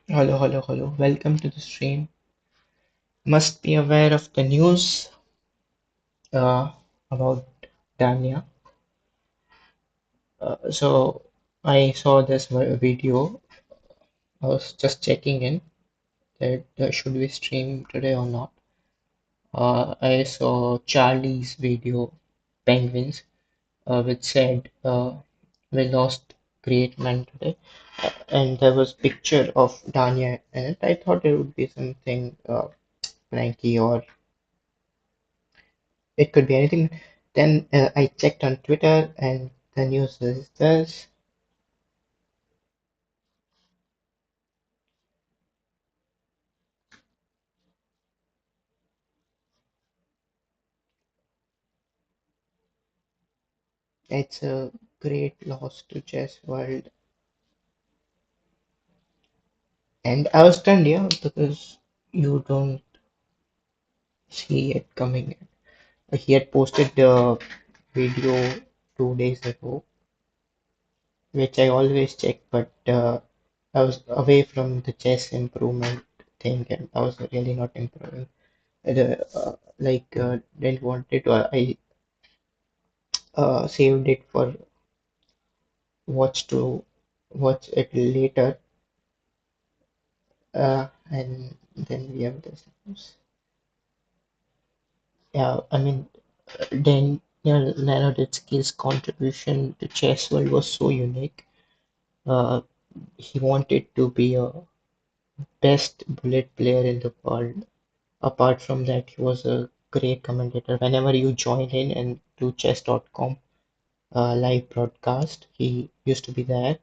Hello, hello, hello. Welcome to the stream. Must be aware of the news uh, about Dania. So I saw this video. I was just checking in that should we stream today or not. I saw Charlie's video, Penguins, which said we lost great man today, and there was picture of Dania in it. I thought it would be something pranky or it could be anything. Then I checked on Twitter, and the news is this. It's a great loss to chess world, and I was stunned, yeah, because you don't see it coming. He had posted the video 2 days ago, which I always check, but I was away from the chess improvement thing, and I was really not improving. Didn't want it, or I saved it for watch to watch it later, and then we have this news. Yeah, I mean, Daniel Naroditsky's contribution to chess world was so unique. Uh, he wanted to be a best bullet player in the world. Apart from that, he was a great commentator. Whenever you join in and do chess.com live broadcast, he used to be there.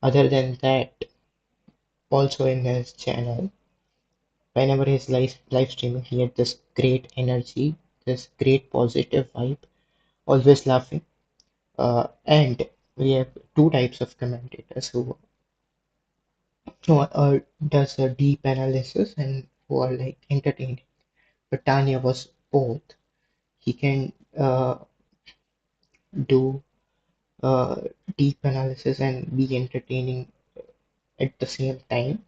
Other than that, also in his channel, whenever he's live streaming, he had this great energy, this great positive vibe, always laughing. And we have two types of commentators who does a deep analysis and who are like entertaining. But Tanya was both. He can do uh, deep analysis and be entertaining at the same time.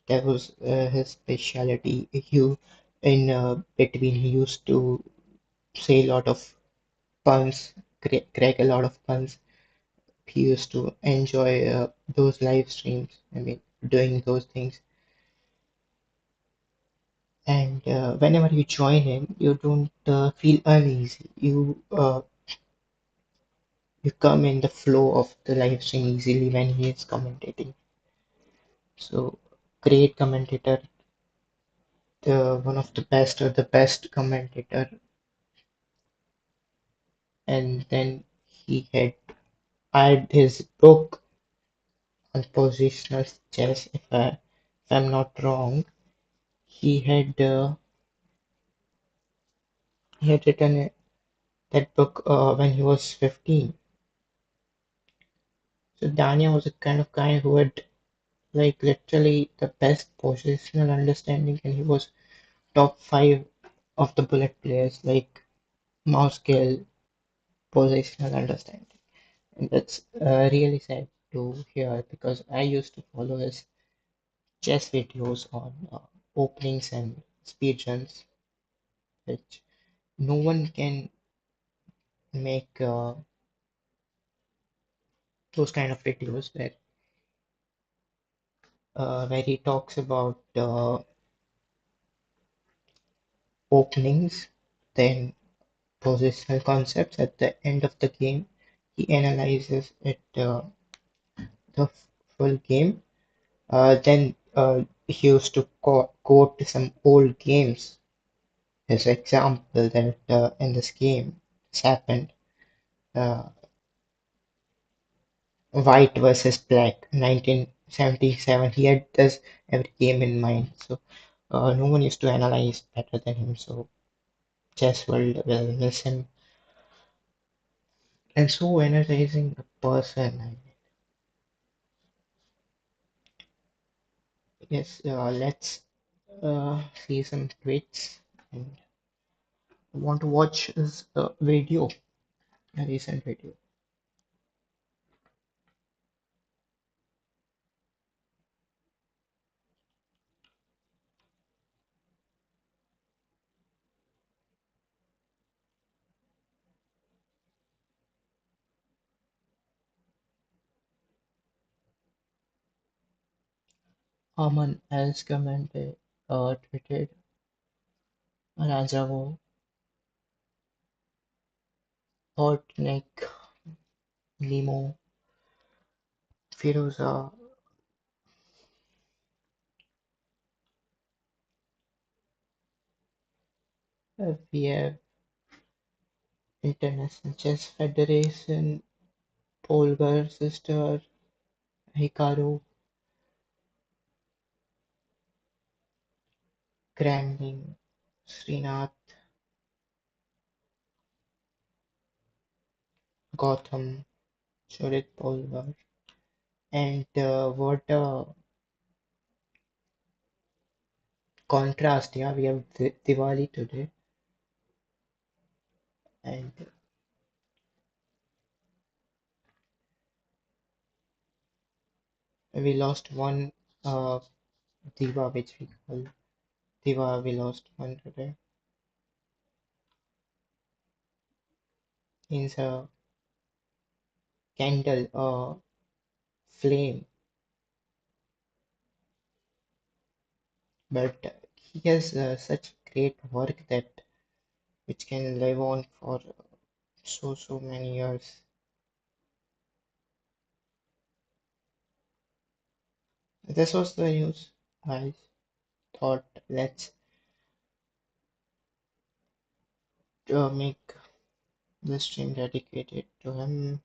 That was his specialty. He in between he used to say a lot of puns, crack a lot of puns. He used to enjoy those live streams. I mean, doing those things. And whenever you join him, you don't feel uneasy. You come in the flow of the live stream easily when he is commentating. So great commentator, the one of the best or the best commentator. And then he had his book on positional chess. If I'm not wrong, he had written that book when he was 15. So Dania was a kind of guy who had like literally the best positional understanding, and he was top five of the bullet players, like mouse skill, positional understanding. And that's really sad to hear because I used to follow his chess videos on openings and speedruns, which no one can make those kind of videos where he talks about openings, then positional concepts at the end of the game. He analyzes the full game. Then he used to quote some old games as example that in this game this happened. Uh, White versus Black, 1977. He had this every game in mind. So no one used to analyze better than him. So chess world will miss him. And so energizing a person. I mean, yes, let's see some tweets. And I want to watch his video, a recent video. Haman Elskamende tweeted, Rajavo, Thortnik, Limo, Firuza, we have International Chess Federation, Polgar Sister, Hikaru, Kremlin, Srinath, Gotham, Shurit Polgar, and what a contrast! Yeah, we have Diwali today, and we lost one Diva, which we call Diva. We lost one today. Means a candle, flame, but he has such great work that which can live on for so many years. This was the news. I thought let's make the stream dedicated to him.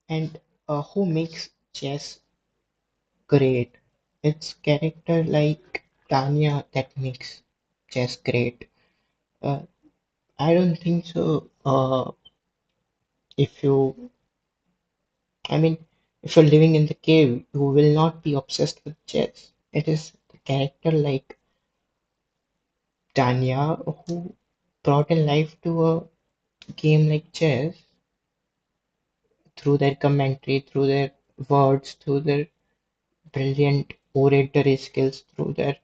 And who makes chess great? It's character like Tanya that makes chess great. Uh, I don't think so. If you, I mean, if you're living in the cave, you will not be obsessed with chess. It is the character like Tanya who brought a life to a game like chess through their commentary, through their words, through their brilliant oratory skills, through their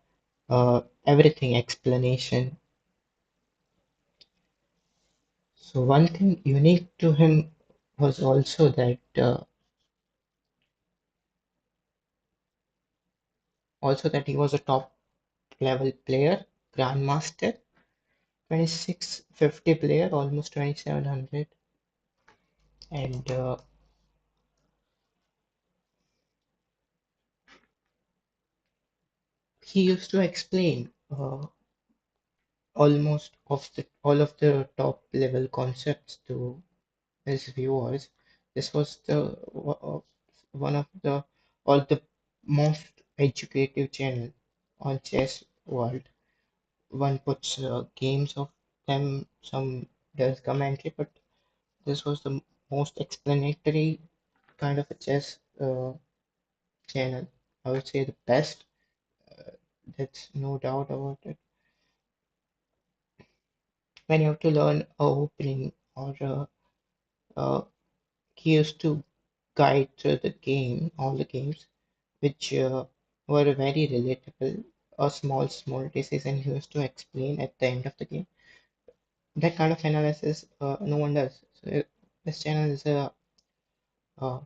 everything explanation. So one thing unique to him was also that he was a top level player, grandmaster, 2650 player, almost 2700, and he used to explain almost of the all of the top level concepts to his viewers. This was the one of the all the most educative channel on chess world. One puts games of them, some does commentary, but this was the most explanatory kind of a chess channel. I would say the best. Uh, that's no doubt about it. When you have to learn a opening or he used to guide through the game, all the games, which were very relatable. A small decision he used to explain at the end of the game. That kind of analysis, no one does. So this channel is uh, I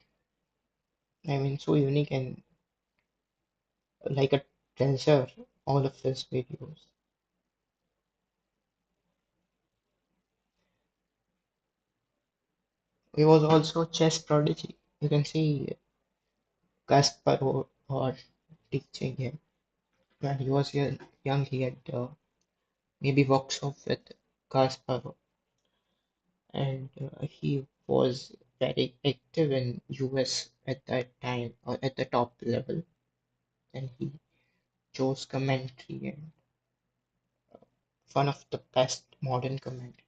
mean, so unique and like a treasure. All of his videos. He was also chess prodigy. You can see Kasparov or teaching him. When he was young, he had maybe workshop with Kasparov, and he was very active in US at that time or at the top level. And he chose commentary and one of the best modern commentators.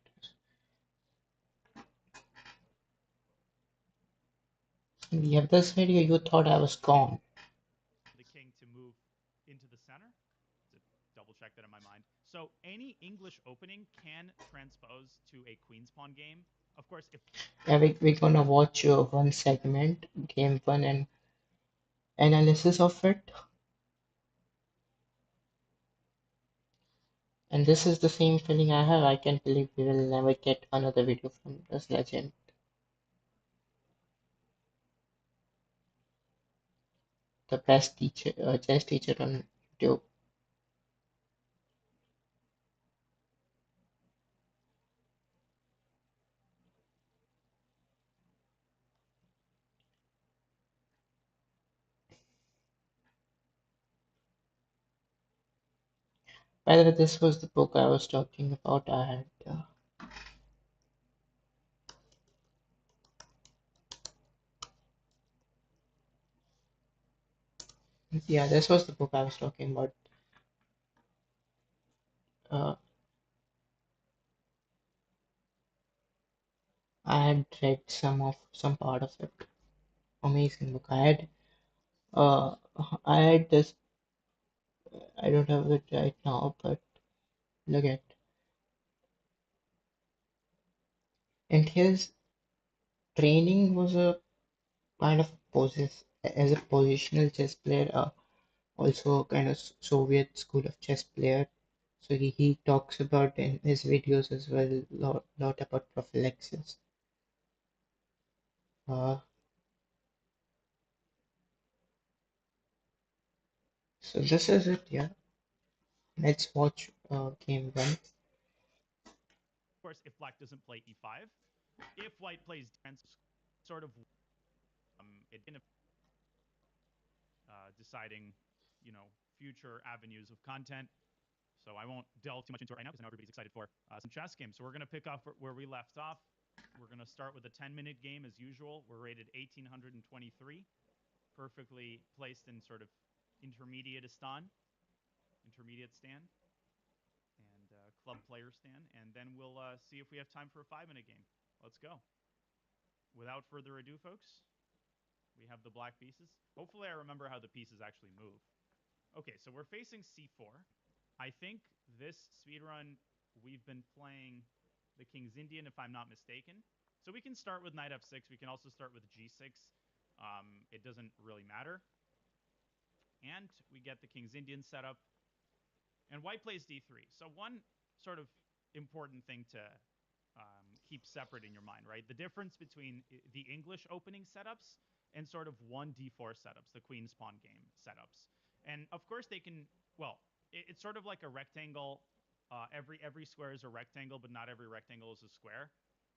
We have this video. You thought I was gone. The king to move into the center. To double check that in my mind. So any English opening can transpose to a queen's pawn game. Of course, if Yeah, we're gonna watch one segment, game one, and analysis of it. And this is the same feeling I have. I can't believe we will never get another video from this legend. the best teacher, chess teacher on YouTube. By the way, this was the book I was talking about. I had, yeah, this was the book I was talking about. Uh, I had read some part of it. Amazing book. Uh, I had this. I don't have it right now, but look at. And his training was a kind of poses as a positional chess player, also kind of Soviet school of chess player. So he talks about in his videos as well lot about prophylaxis. Uh, so this is it, yeah. Let's watch game one. Of course, if black doesn't play e5, if white plays defense, sort of it in deciding, future avenues of content. So I won't delve too much into it right now because I know everybody's excited for some chess games. So we're going to pick up where we left off. We're going to start with a 10-minute game as usual. We're rated 1823, perfectly placed in sort of intermediate stand, and club player stand. And then we'll see if we have time for a 5-minute game. Let's go. Without further ado, folks, we have the black pieces. Hopefully I remember how the pieces actually move. Okay, so we're facing c4. I think this speedrun, we've been playing the King's Indian, if I'm not mistaken. So we can start with knight f6. We can also start with g6. It doesn't really matter. And we get the King's Indian set up. And white plays d3. So one sort of important thing to keep separate in your mind, right? The difference between the English opening setups and sort of 1d4 setups, the queen's pawn game setups. And of course they can, well, it's sort of like a rectangle. Every square is a rectangle, but not every rectangle is a square.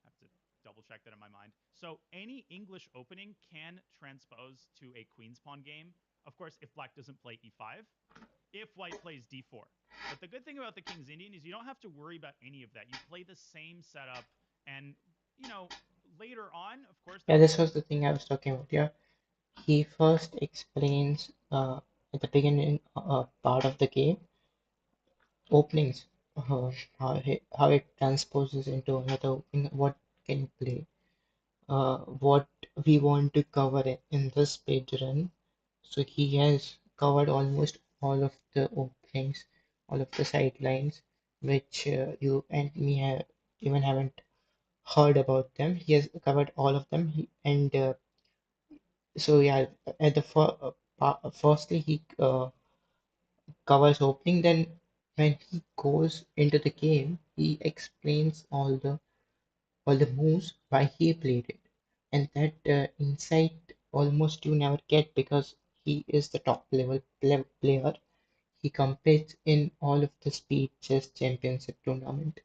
I have to double check that in my mind. So any English opening can transpose to a queen's pawn game. Of course, if black doesn't play e5, if white plays d4. But the good thing about the King's Indian is you don't have to worry about any of that. You play the same setup, and you know later on, of course, Yeah, this was the thing I was talking about. Yeah, he first explains at the beginning part of the game openings, how it transposes into another opening. What can you play? What we want to cover in this page run. So he has covered almost all of the openings, all of the sidelines, which you and me have even haven't heard about them. He has covered all of them. And so yeah, at the firstly he covers opening. Then when he goes into the game, he explains all the moves why he played it, and that insight almost you never get because he is the top level player. He competes in all of the speed chess championship tournament,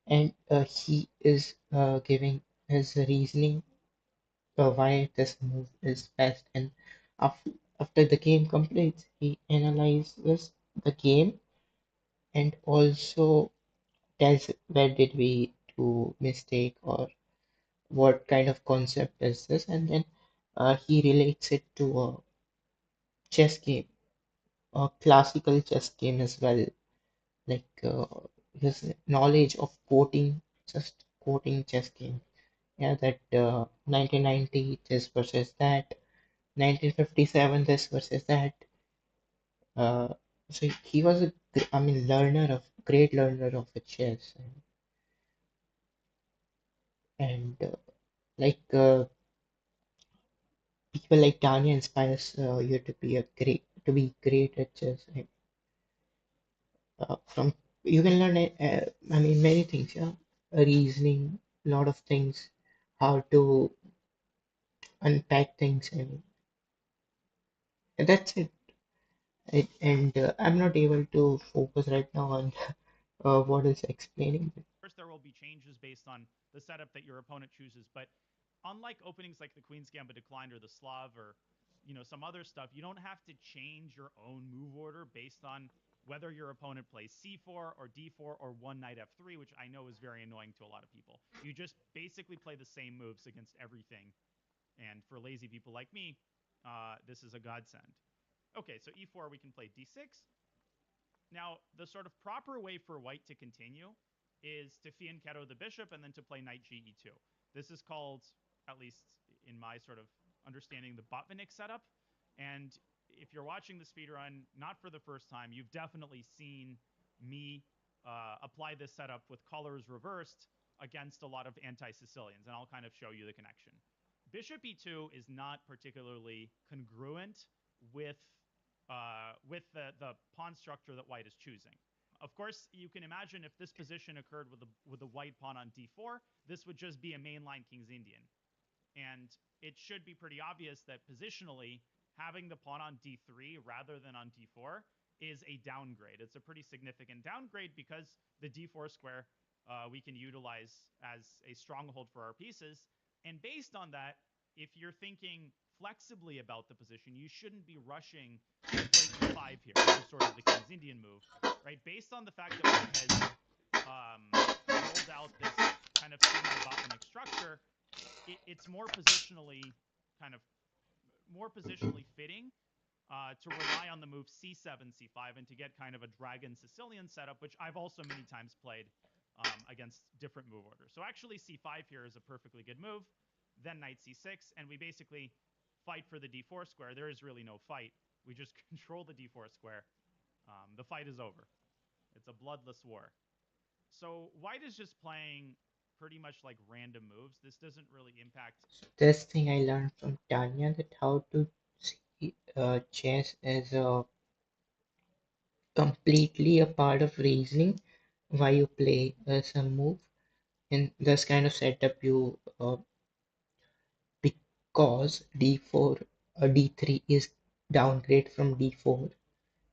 and he is giving his reasoning why this move is best. And after, after the game completes, he analyzes the game and also tells where did we do mistake or what kind of concept is this, and then he relates it to a chess game, a classical chess game as well, like his knowledge of quoting, just quoting chess game. Yeah, that 1990 this versus that, 1957 this versus that. Uh, so he was I mean, great learner of the chess, and like people like Tanya inspires you to be to be great at chess. From you can learn I mean many things, yeah, reasoning, a lot of things, how to unpack things. I mean, That's it. And I'm not able to focus right now on what is explaining. Course, there will be changes based on the setup that your opponent chooses, but unlike openings like the Queen's Gambit Declined or the Slav or some other stuff, you don't have to change your own move order based on whether your opponent plays c4 or d4 or one knight f3, which I know is very annoying to a lot of people. You just basically play the same moves against everything, and for lazy people like me, this is a godsend. Okay, so e4, we can play d6. Now, the sort of proper way for white to continue is to fianchetto the bishop and then to play knight ge2. This is called, at least in my sort of understanding, the Botvinnik setup. And if you're watching the speedrun, not for the first time, you've definitely seen me apply this setup with colors reversed against a lot of anti-Sicilians, and I'll kind of show you the connection. Bishop e2 is not particularly congruent with the pawn structure that white is choosing. Of course, you can imagine if this position occurred with a white pawn on d4, this would just be a mainline King's Indian. And it should be pretty obvious that positionally, having the pawn on d3 rather than on d4 is a downgrade. It's a pretty significant downgrade because the d4 square we can utilize as a stronghold for our pieces. And based on that, if you're thinking flexibly about the position, you shouldn't be rushing to play e5 here, which is sort of the King's Indian move, right? Based on the fact that white has rolled out this kind of semi-Botvinnik structure, it's more positionally kind of more positionally fitting to rely on the move c7, c5, and to get kind of a dragon Sicilian setup, which I've also many times played against different move orders. So actually, c5 here is a perfectly good move. Then knight c6, and we basically fight for the d4 square. There is really no fight. We just control the d4 square. The fight is over. It's a bloodless war. So white is just playing pretty much like random moves. This doesn't really impact. This thing I learned from Tanya, that how to see chess as a completely a part of reasoning why you play some move in this kind of setup. You because d4 d3 is downgrade from d4.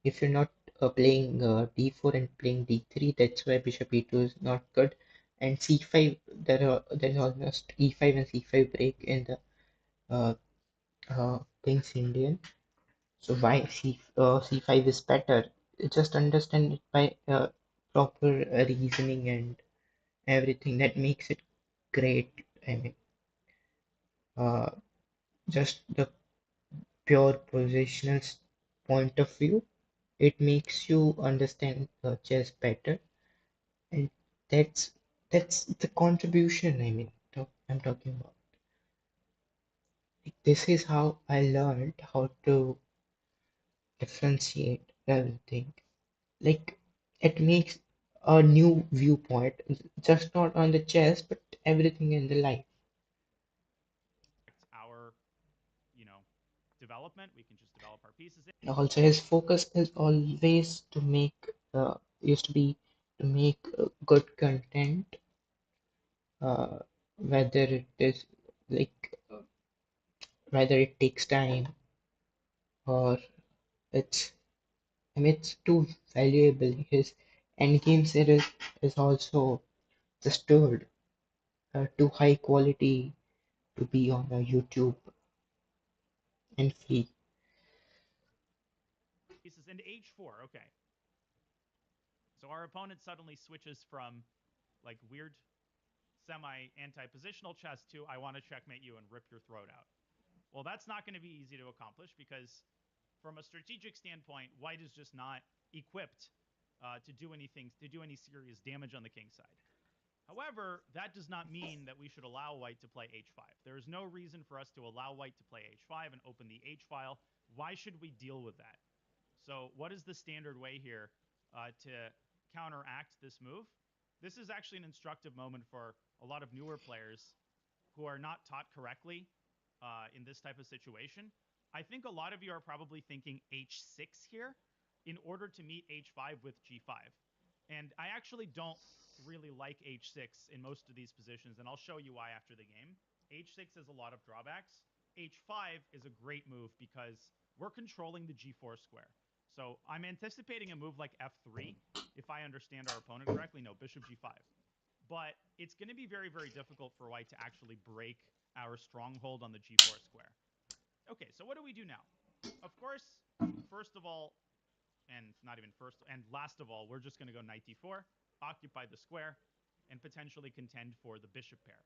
If you're not playing d4 and playing d3, that's why bishop e2 is not good. And c5, there is almost e5 and c5 break in the uh, King's Indian. So why c5 is better? Just understand it by proper reasoning and everything that makes it great. I mean, uh, just the pure positional point of view, it makes you understand chess better, and that's that's the contribution. I mean, I'm talking about. Like, this is how I learned how to differentiate everything. Like, it makes a new viewpoint, just not on the chess, but everything in the life. Our development. We can just develop our pieces. Also, his focus is always to make used to be to make good content, uh, whether it is like whether it takes time or it's I mean it's too valuable. His endgame series is also just told too high quality to be on YouTube and free. Pieces into h4. Okay. So our opponent suddenly switches from like weird semi anti-positional chess to I want to checkmate you and rip your throat out. Well, that's not going to be easy to accomplish because from a strategic standpoint, white is just not equipped to do anything, to do any serious damage on the king side. However, that does not mean that we should allow white to play h5. There is no reason for us to allow white to play h5 and open the h file. Why should we deal with that? So, what is the standard way here to counteract this move? This is actually an instructive moment for a lot of newer players who are not taught correctly in this type of situation. I think a lot of you are probably thinking h6 here in order to meet h5 with g5. And I actually don't really like h6 in most of these positions, and I'll show you why after the game. h6 has a lot of drawbacks. h5 is a great move because we're controlling the g4 square. So I'm anticipating a move like f3 if I understand our opponent correctly. No, bishop g5. But it's going to be very, very difficult for white to actually break our stronghold on the g4 square. Okay, so what do we do now? Of course, first of all, and not even first, and last of all, we're just going to go knight d4, occupy the square, and potentially contend for the bishop pair.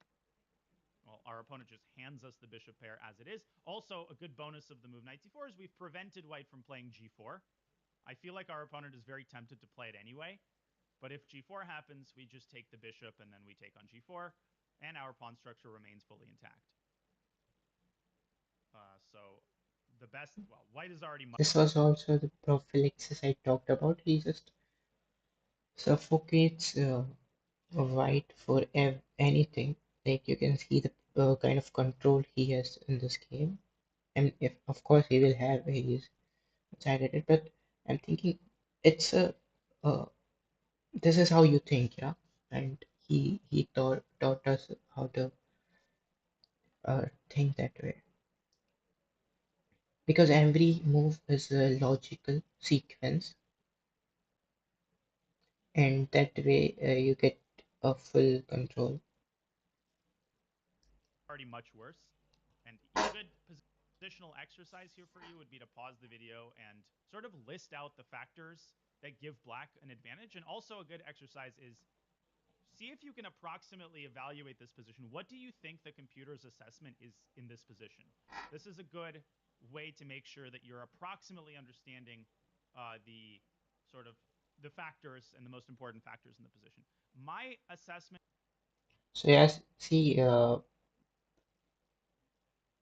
Well, our opponent just hands us the bishop pair as it is. Also, a good bonus of the move knight d4 is we've prevented white from playing g4. I feel like our opponent is very tempted to play it anyway, but if g4 happens, we just take the bishop and then we take on g4, and our pawn structure remains fully intact. So the best, well, white is already This was also the prophylaxis I talked about. He just suffocates white for anything. Like you can see the kind of control he has in this game. And if of course he will have, he's decided it, but I'm thinking it's a this is how you think, yeah. And he taught us how to think that way, because every move is a logical sequence, and that way you get a full control. already much worse. And a good positional exercise here for you would be to pause the video and sort of list out the factors that give black an advantage. And also, a good exercise is see if you can approximately evaluate this position. What do you think the computer's assessment is in this position? This is a good way to make sure that you're approximately understanding the sort of the factors and the most important factors in the position. My assessment So yes, see,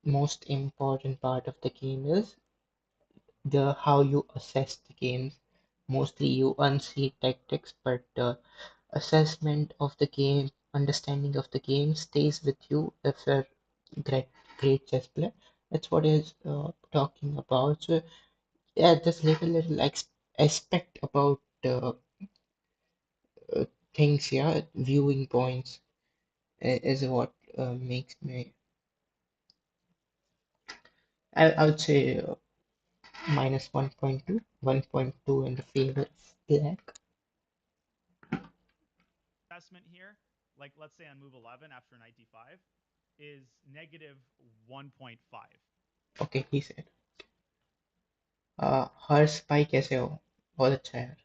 most important part of the game is the how you assess the games. Mostly you unsee tactics, but assessment of the game, understanding of the game stays with you if you're great, great chess player. That's what is talking about. So yeah, this little aspect about uh, things, yeah, viewing points is what makes me. I would say minus 1.2, 1.2 in the favor of black. assessment here, like let's say on move 11 after knight d5, is negative 1.5. Okay, he said. Her spy कैसे हो? बहुत अच्छा है.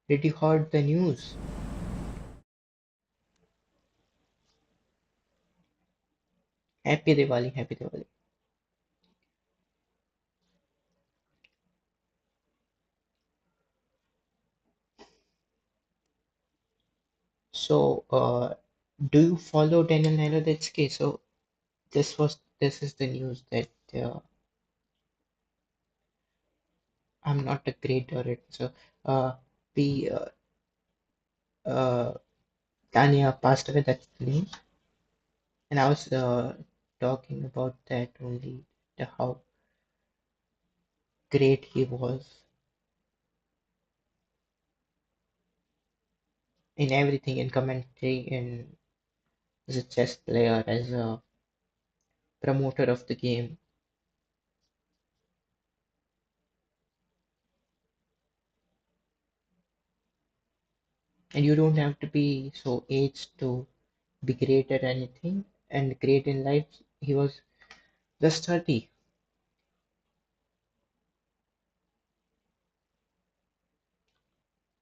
Did you heard the news? Happy Diwali, happy Diwali. So, do you follow Daniel Naroditsky? So this is the news that I'm not a great orator. So, we uh, Tanya passed away. That's the news, and I was talking about that only, how great he was in everything, in commentary, in as a chess player, as a promoter of the game. And you don't have to be so aged to be great at anything. And great in life, he was just 30.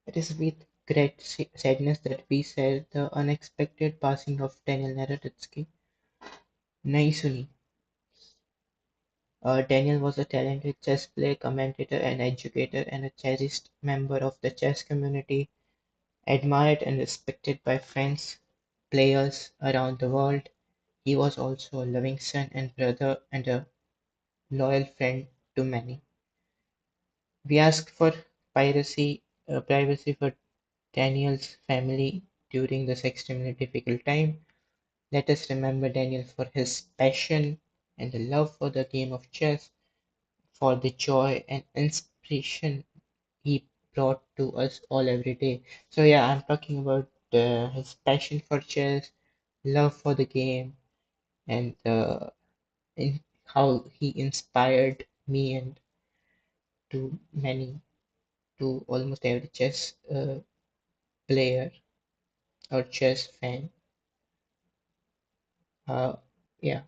It is with great sadness that we share the unexpected passing of Daniel Naroditsky. Nahi suni. Daniel was a talented chess player, commentator, and educator, and a cherished member of the chess community, admired and respected by friends, players around the world. He was also a loving son and brother and a loyal friend to many. We ask for privacy for Daniel's family during this extremely difficult time. Let us remember Daniel for his passion and the love for the game of chess, for the joy and inspiration he brought to us all every day. So yeah, I'm talking about his passion for chess, love for the game, and in how he inspired me and to many, to almost every chess player or chess fan. Uh, yeah,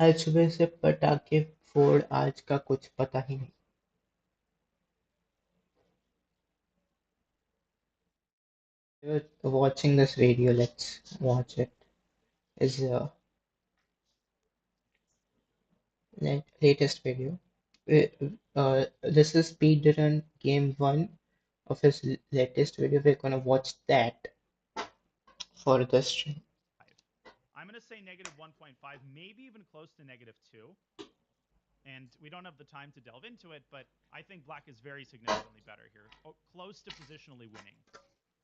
आज सुबह से पटाखे फोड़ आज का कुछ पता ही नहीं. We're watching this video. Let's watch it. Is latest video. This is speedrun game one of his latest video. We're gonna watch that for the stream. I'm going to say negative 1.5, maybe even close to negative 2. And we don't have the time to delve into it, but I think black is very significantly better here, close to positionally winning.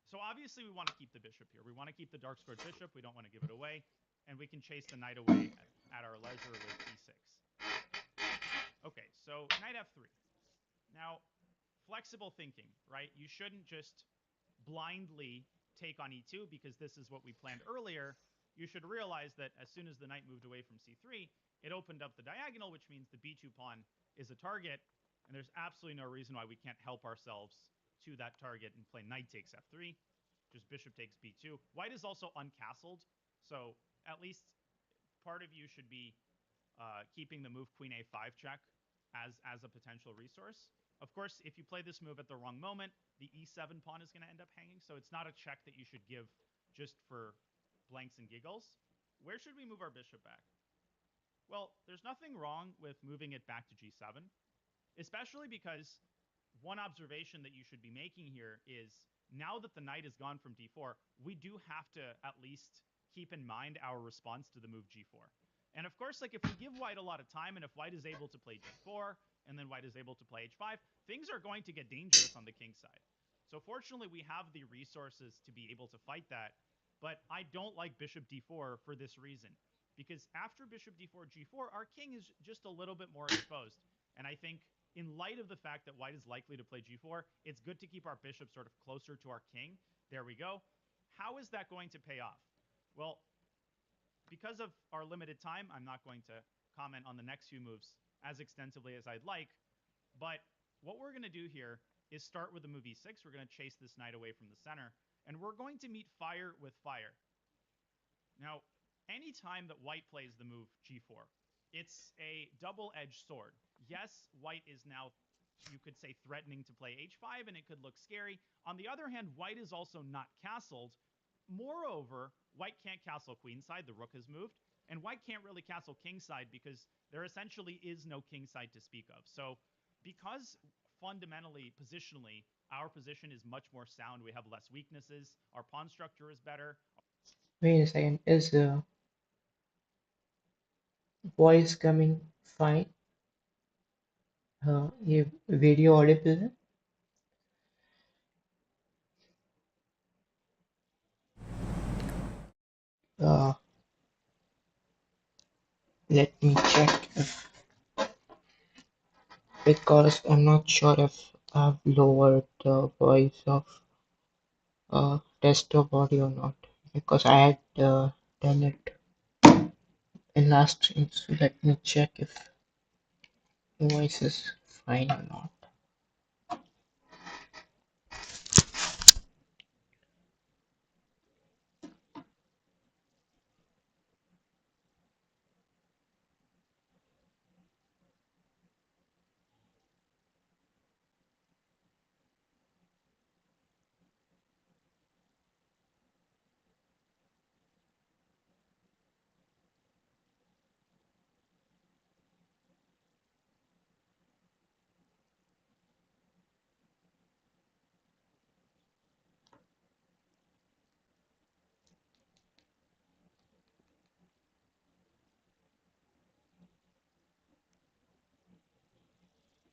So obviously we want to keep the bishop here. We want to keep the dark squared bishop. We don't want to give it away. And we can chase the knight away at our leisure with e6. Okay, so knight f3. Now, flexible thinking, right? You shouldn't just blindly take on e2 because this is what we planned earlier. You should realize that as soon as the knight moved away from c3, it opened up the diagonal, which means the b2 pawn is a target, and there's absolutely no reason why we can't help ourselves to that target and play knight takes f3, just bishop takes b2. White is also uncastled, so at least part of you should be keeping the move queen a5 check as a potential resource. Of course, if you play this move at the wrong moment, the e7 pawn is going to end up hanging, so it's not a check that you should give just for blanks and giggles. Where should we move our bishop back? Well, there's nothing wrong with moving it back to g7, especially because one observation that you should be making here is now that the knight is gone from d4, we do have to at least keep in mind our response to the move g4. And of course, like if we give white a lot of time and if white is able to play d4 and then white is able to play h5, things are going to get dangerous on the king side. So fortunately, we have the resources to be able to fight that. But I don't like bishop d4 for this reason. Because after bishop d4, g4, our king is just a little bit more exposed. And I think in light of the fact that white is likely to play g4, it's good to keep our bishop sort of closer to our king. There we go. How is that going to pay off? Well, because of our limited time, I'm not going to comment on the next few moves as extensively as I'd like. But what we're going to do here is start with the move e6. We're going to chase this knight away from the center. And we're going to meet fire with fire. Now, anytime that white plays the move g4, it's a double-edged sword. Yes, white is now, you could say, threatening to play h5, and it could look scary. On the other hand, white is also not castled. Moreover, white can't castle queenside. The rook has moved. And white can't really castle kingside because there essentially is no kingside to speak of. So because fundamentally, positionally, our position is much more sound, we have less weaknesses, our pawn structure is better. Wait a second. Is voice coming fine? ये video audible है? Uh, Let me check if, because I'm not sure if I've lowered the voice of desktop audio or not, because I had done it in last stream. So let me check if the voice is fine or not.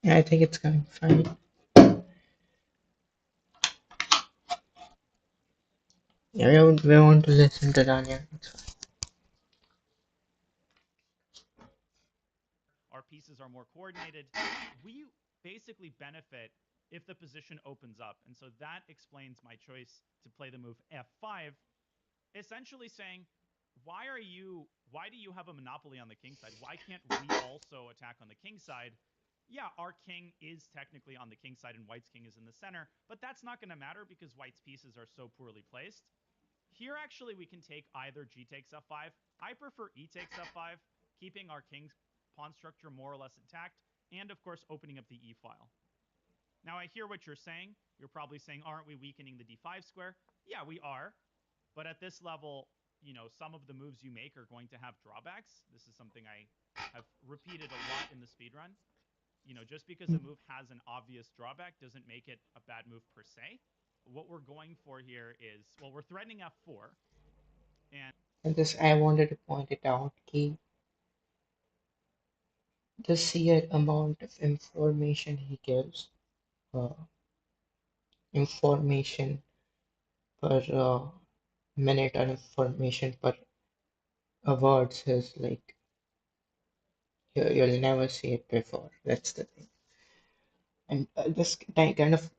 I think it's coming fine. Yeah, we want to listen to Daniel. Our pieces are more coordinated. We basically benefit if the position opens up. And so that explains my choice to play the move f5, essentially saying, why do you have a monopoly on the king side? Why can't we also attack on the king side? Yeah, our king is technically on the king side and white's king is in the center, but that's not going to matter because white's pieces are so poorly placed. Here, actually, we can take either g takes f5. I prefer e takes f5, keeping our king's pawn structure more or less intact, and of course, opening up the e file. Now, I hear what you're saying. You're probably saying, aren't we weakening the d5 square? Yeah, we are. But at this level, some of the moves you make are going to have drawbacks. This is something I have repeated a lot in the speedrun. Just because a move has an obvious drawback doesn't make it a bad move per se. What we're going for here is, well, we're threatening f4, and And this I wanted to point it out कि the sheer amount of information he gives, uh, information per minute or information per words is like you'll never see it before. That's the thing. And this kind of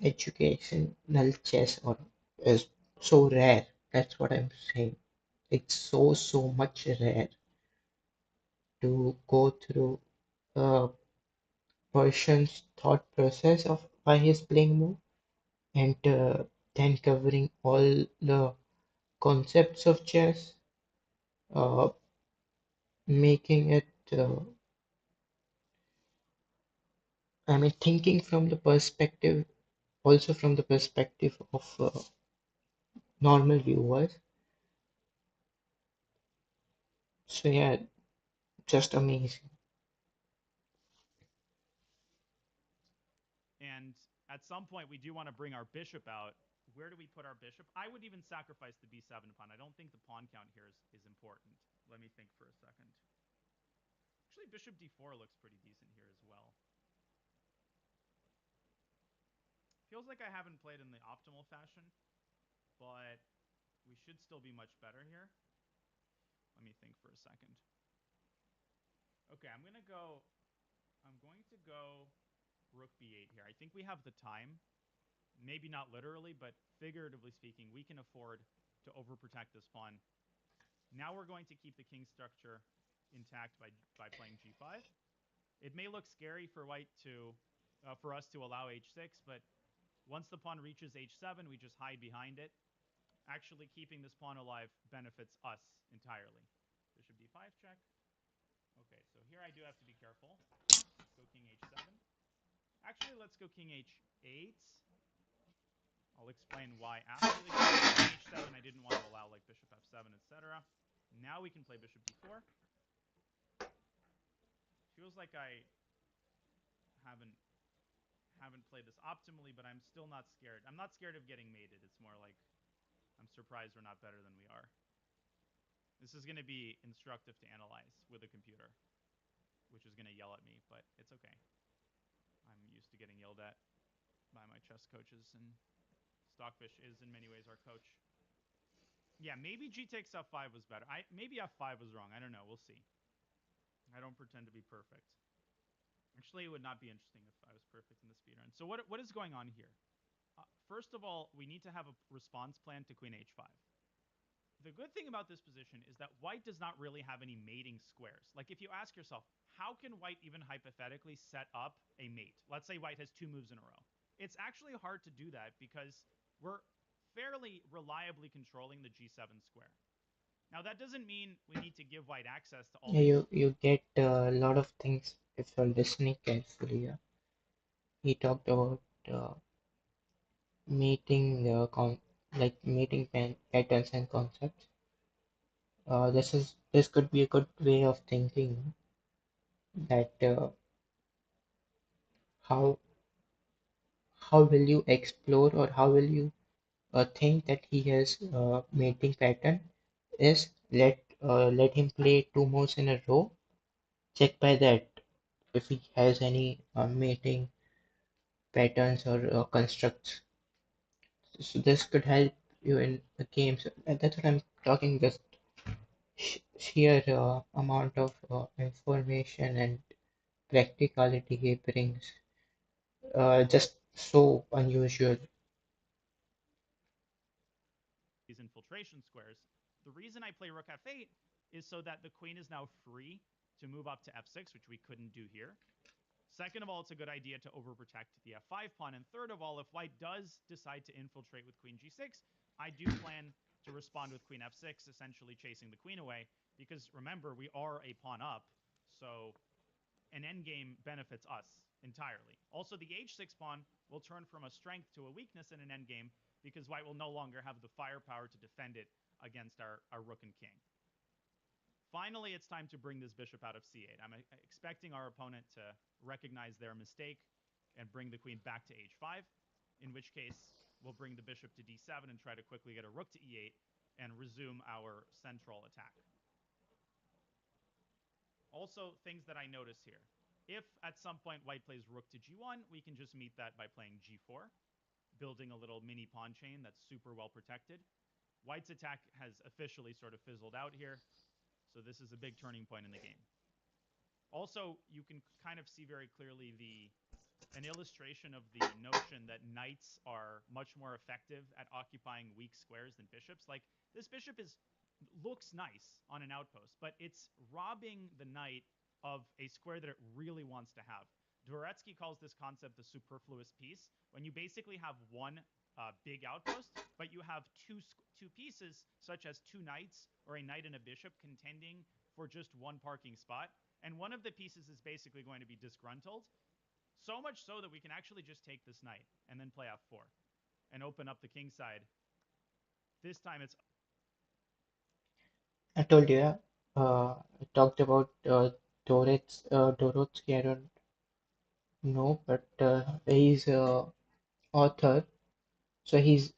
educational chess or is so rare. That's what I'm saying. It's so much rare to go through a person's thought process of why he's playing move and then covering all the concepts of chess, uh, making it, I mean, thinking from the perspective, also from the perspective of normal viewers. So, yeah, just amazing. and at some point we do want to bring our bishop out. Where do we put our bishop? I would even sacrifice the b7 pawn. I don't think the pawn count here is important. Let me think for a second. Actually, bishop d4 looks pretty decent here as well. Feels like I haven't played in the optimal fashion, but we should still be much better here. Let me think for a second. Okay, I'm going to go rook b8 here. I think we have the time. Maybe not literally, but figuratively speaking, we can afford to overprotect this pawn. Now we're going to keep the king structure intact by playing g5. It may look scary for white to for us to allow h6, but once the pawn reaches h7, we just hide behind it. Actually, keeping this pawn alive benefits us entirely. Bishop d5 check. Okay, so here I do have to be careful. Let's go king h7. Actually, let's go king h8. I'll explain why after the king. King h7, I didn't want to allow like bishop f7, etc. Now we can play bishop d4. Feels like I haven't haven't played this optimally, but I'm still not scared. I'm not scared of getting mated. It's more like I'm surprised we're not better than we are. This is going to be instructive to analyze with a computer, which is going to yell at me, but it's okay. I'm used to getting yelled at by my chess coaches, and Stockfish is in many ways our coach. Yeah, maybe g takes f5 was better. Maybe f5 was wrong. I don't know. We'll see. I don't pretend to be perfect. Actually, it would not be interesting if I was perfect in the speedrun. So what is going on here? First of all, we need to have a response plan to queen h5. The good thing about this position is that white does not really have any mating squares. Like if you ask yourself, how can white even hypothetically set up a mate? Let's say white has two moves in a row. It's actually hard to do that because we're fairly reliably controlling the g7 square. Now, that doesn't mean we need to give white access to all Yeah, these. you get a lot of things if you're listening carefully. He talked about uh, meeting like meeting patterns and concepts. This could be a good way of thinking that how how will you explore or how will you think that he has mating pattern is let him play two moves in a row. Check by that if he has any mating patterns or constructs. So this could help you in the games. That's what I'm talking. Just sheer amount of information and practicality he brings just so unusual. these infiltration squares. The reason I play rook f8 is so that the queen is now free to move up to f6, which we couldn't do here. Second of all, it's a good idea to overprotect the f5 pawn. And third of all, if white does decide to infiltrate with queen g6, I do plan to respond with queen f6, essentially chasing the queen away. Because remember, we are a pawn up, so an endgame benefits us entirely. Also, the h6 pawn will turn from a strength to a weakness in an endgame because white will no longer have the firepower to defend it against our rook and king. Finally, it's time to bring this bishop out of c8. I'm expecting our opponent to recognize their mistake and bring the queen back to h5, in which case we'll bring the bishop to d7 and try to quickly get a rook to e8 and resume our central attack. Also, things that I notice here. If at some point white plays rook to g1, we can just meet that by playing g4, building a little mini pawn chain that's super well protected. White's attack has officially sort of fizzled out here, so this is a big turning point in the game. Also, you can kind of see very clearly an illustration of the notion that knights are much more effective at occupying weak squares than bishops. Like, this bishop looks nice on an outpost, but it's robbing the knight of a square that it really wants to have. Dvoretsky calls this concept the superfluous piece, when you basically have one big outpost, but you have two pieces, such as two knights or a knight and a bishop, contending for just one parking spot. And one of the pieces is basically going to be disgruntled, so much so that we can actually just take this knight and then play f4 and open up the king side. This time it's I told you, yeah. I talked about Dorotsky. I don't know, but he's a author, so he's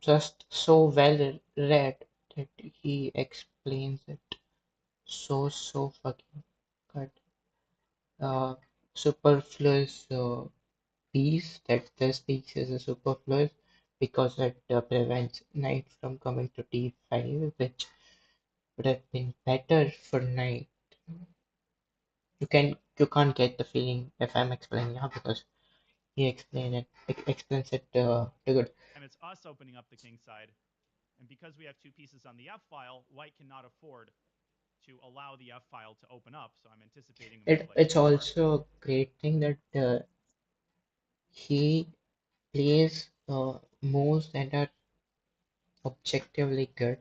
just so well read that he explains it so fucking good. Uh, Superfluous piece, that this piece is a superfluous because it prevents knight from coming to d5, which would have been better for knight. You can't get the feeling if I'm explaining now because he explains it too good. it's us opening up the king side. And because we have two pieces on the f file, white cannot afford to allow the f file to open up. So I'm anticipating a move like It's e4. also a great thing that he plays moves that are objectively good.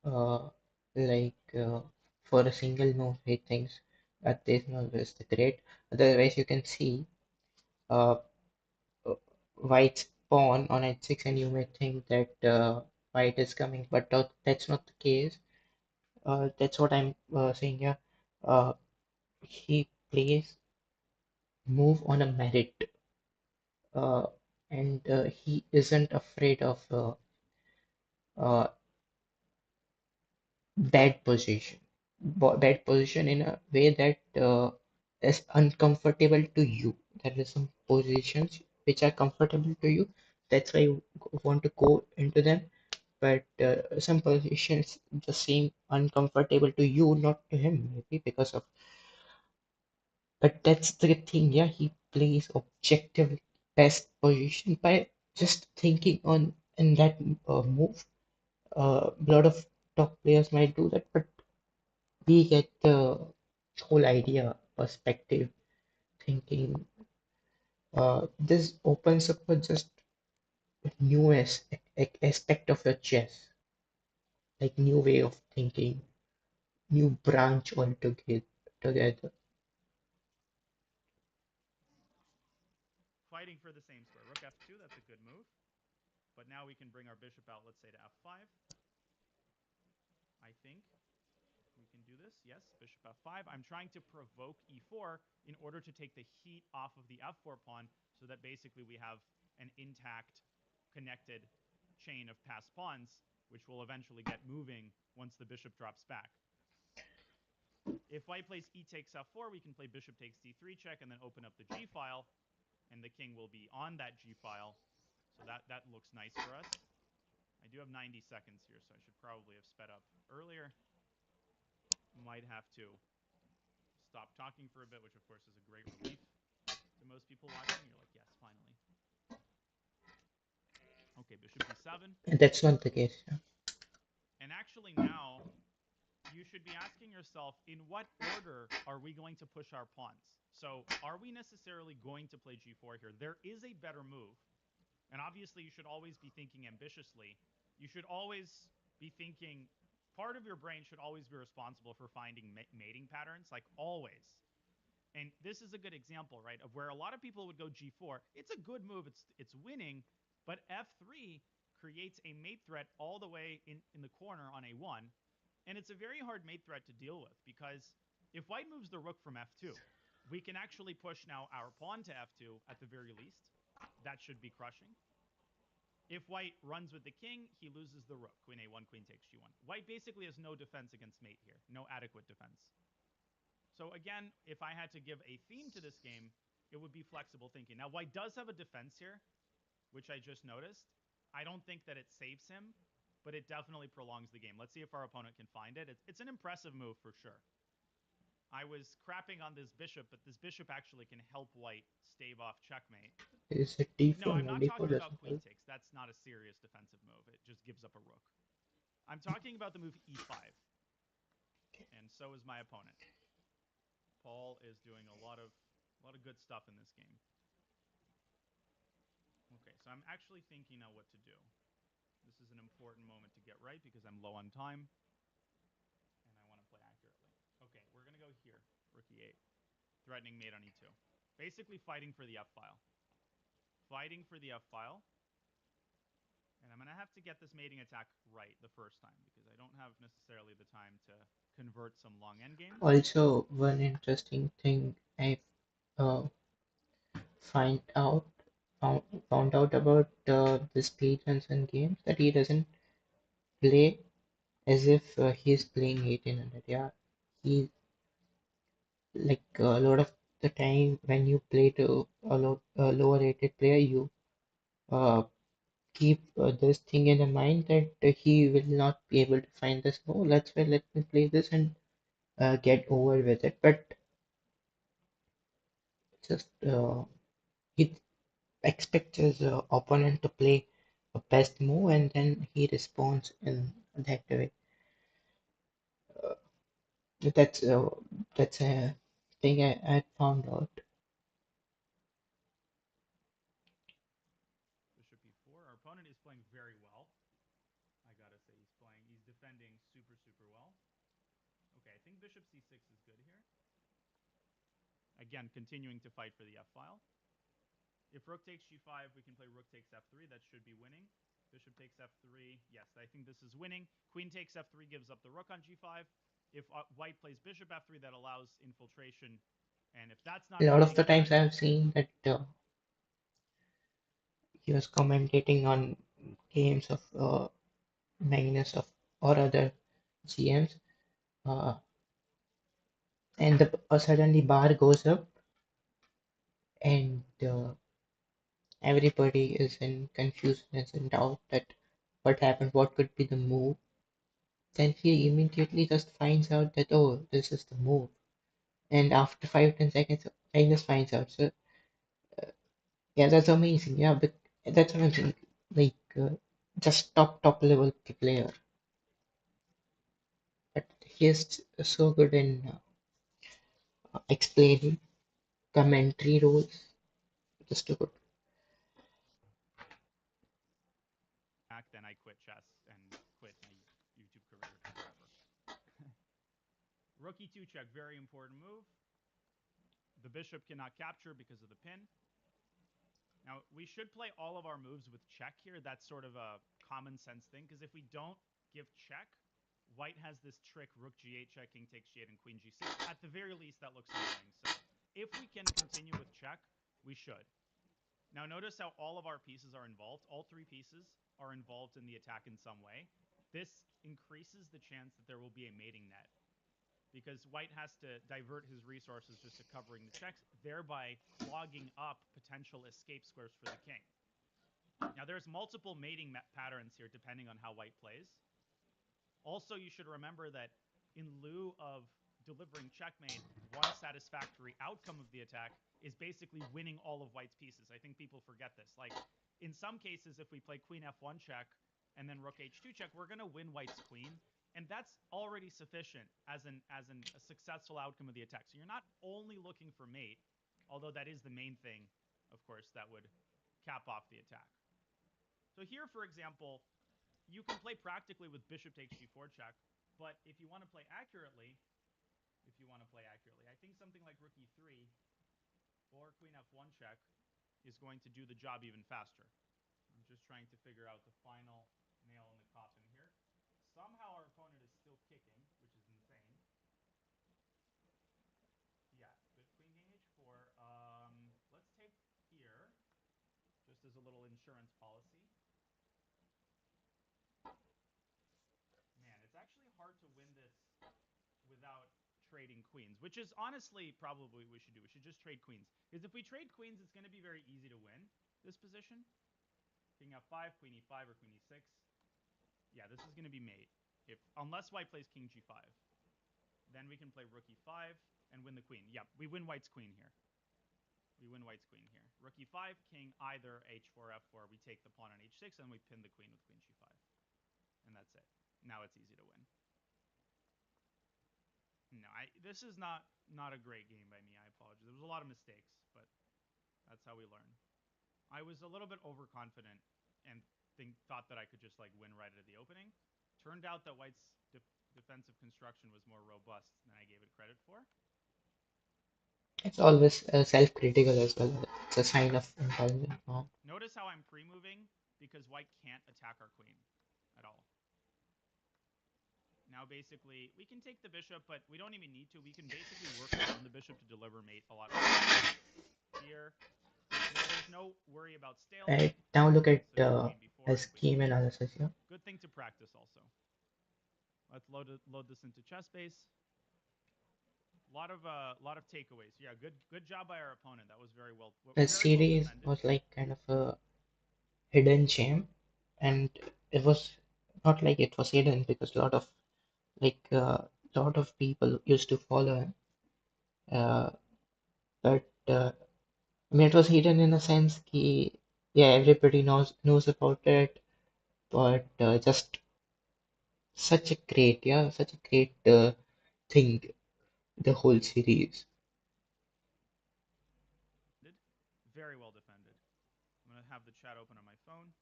Uh, like for a single move, he thinks that this move is the great. Otherwise, you can see uh, uh, white's pawn on h6, and you may think that white is coming, but that's not the case. That's what I'm saying here. He plays move on a merit, uh, and he isn't afraid of uh, bad position. Bad position in a way that is uncomfortable to you. There are some positions which are comfortable to you. That's why you want to go into them. But some positions just seem uncomfortable to you, not to him, maybe because of. But that's the thing, yeah. He plays objective best position by just thinking on in that move. A lot of top players might do that, but we get the whole idea, perspective, thinking. This opens up a just new aspect of your chess, like new way of thinking, new branch altogether. Together. Fighting for the same square. Rook f2, that's a good move. But now we can bring our bishop out, let's say, to f5. I think we can do this. Yes, bishop f5. I'm trying to provoke e4 in order to take the heat off of the f4 pawn so that basically we have an intact, connected chain of passed pawns, which will eventually get moving once the bishop drops back. If white plays e takes f4, we can play bishop takes d3 check and then open up the g file, and the king will be on that g file. So that looks nice for us. I do have 90 seconds here, so I should probably have sped up earlier. Might have to stop talking for a bit, which of course is a great relief to most people watching. You're like, yes, finally. Okay, bishop d7. That's not the case. And actually now you should be asking yourself, in what order are we going to push our pawns? So are we necessarily going to play g4 here? There is a better move. And obviously you should always be thinking ambitiously. You should always be thinking, part of your brain should always be responsible for finding mating patterns, like always. And this is a good example, right, of where a lot of people would go g4. It's a good move. It's winning, but f3 creates a mate threat all the way in the corner on a1, and it's a very hard mate threat to deal with because if white moves the rook from f2, we can actually push now our pawn to f2 at the very least. That should be crushing. If white runs with the king, he loses the rook. Queen a1, queen takes g1. White basically has no defense against mate here, no adequate defense. So again, if I had to give a theme to this game, it would be flexible thinking. Now, white does have a defense here, which I just noticed. I don't think that it saves him, but it definitely prolongs the game. Let's see if our opponent can find it. It's an impressive move for sure. I was crapping on this bishop, but this bishop actually can help white stave off checkmate. Is it No, d4? I'm No, not d4 talking about doesn't queen help. takes. That's not a serious defensive move. It just gives up a rook. I'm talking about the move e5, and so is my opponent. Paul is doing a lot of good stuff in this game. Okay, so I'm actually thinking now what to do. This is an important moment to get right because I'm low on time and I want to play accurately. Okay, we're going to go here. Rook e8. Threatening mate on e2. Basically fighting for the f file. Fighting for the f file. And I'm going to have to get this mating attack right the first time because I don't have necessarily the time to convert some long endgames. Also, one interesting thing I uh, find out found, found out about the speedruns and games that he doesn't play as if he's playing 1800. Yeah, he like a lot of the time when you play to a lower rated player, you uh, keep this thing in the mind that he will not be able to find this. Oh, that's why let me play this and get over with it. But just he expects his opponent to play a best move and then he responds in that way. Uh, that's that's a thing I found out. Bishop e4. Our opponent is playing very well. I gotta say, he's defending super, super well. Okay, I think bishop c6 is good here. Again, continuing to fight for the f file. If rook takes g5, we can play rook takes f3. That should be winning. Bishop takes f3. Yes, I think this is winning. Queen takes f3 gives up the rook on g5. If white plays bishop f3, that allows infiltration. And if that's A not lot of winning, the times then I've seen that he was commentating on games of Magnus of or other GMs, uh, and suddenly bar goes up and everybody is in confusion and in doubt that what happened, what could be the move. Then he immediately just finds out that oh, this is the move, and after 5-10 seconds, Magnus finds out. So yeah, that's amazing. Yeah, but that's what I'm saying. Like just top level player, but he's so good in explaining commentary roles. Just too good. then I quit chess and quit my YouTube career forever. Rook e2 check, very important move. The bishop cannot capture because of the pin. Now, we should play all of our moves with check here. That's sort of a common sense thing, because if we don't give check, white has this trick, rook g8 check, king takes g8, and queen g6. At the very least, that looks annoying. So if we can continue with check, we should. Now, notice how all of our pieces are involved. All three pieces are involved in the attack in some way. This increases the chance that there will be a mating net, because white has to divert his resources just to covering the checks, thereby clogging up potential escape squares for the king. Now, there's multiple mating patterns here depending on how white plays. Also, you should remember that in lieu of delivering checkmate, one satisfactory outcome of the attack is basically winning all of white's pieces. I think people forget this. Like in some cases, if we play queen f1 check and then rook h2 check, we're going to win white's queen, and that's already sufficient as an a successful outcome of the attack. So you're not only looking for mate, although that is the main thing, of course, that would cap off the attack. So here, for example, you can play practically with bishop takes g4 check, but if you want to play accurately, I think something like rook e3 or queen f1 check is going to do the job even faster. I'm just trying to figure out the final nail in the coffin here. Somehow our opponent is still kicking, which is insane. Yeah, good queen king h4. Let's take here, just as a little insurance policy. Man, it's actually hard to win this without trading queens, which is honestly probably what we should do. We should just trade queens. Because if we trade queens, it's going to be very easy to win this position. King f5, queen e5, or queen e6. Yeah, this is going to be mate. Unless white plays king g5. Then we can play rook e5 and win the queen. Yep, we win white's queen here. Rook e5, king either h4, f4. We take the pawn on h6, and we pin the queen with queen g5. And that's it. Now it's easy to win. No, this is not a great game by me. I apologize. There was a lot of mistakes, but that's how we learn. I was a little bit overconfident and thought that I could just like win right at the opening. Turned out that white's defensive construction was more robust than I gave it credit for. It's always self-critical as well. It's a sign of intelligent man. Notice how I'm pre-moving because white can't attack our queen at all. Now basically we can take the bishop, but we don't even need to. We can basically work around the bishop to deliver mate a lot more. Here, now there's no worry about Right stalemate. now, look at So just queen a b4 and queen scheme b6. analysis here. Good thing to practice also. Let's load this into chessbase. Lot of takeaways. Yeah, good job by our opponent. That was The very well series defended. was like kind of a hidden gem, and it was not like it was hidden because like lot of people used to follow him. Uh, but I mean, it was hidden in a sense that yeah, everybody knows about it, but just such a great thing, the whole series. Very well defended. I'm gonna have the chat open on my phone.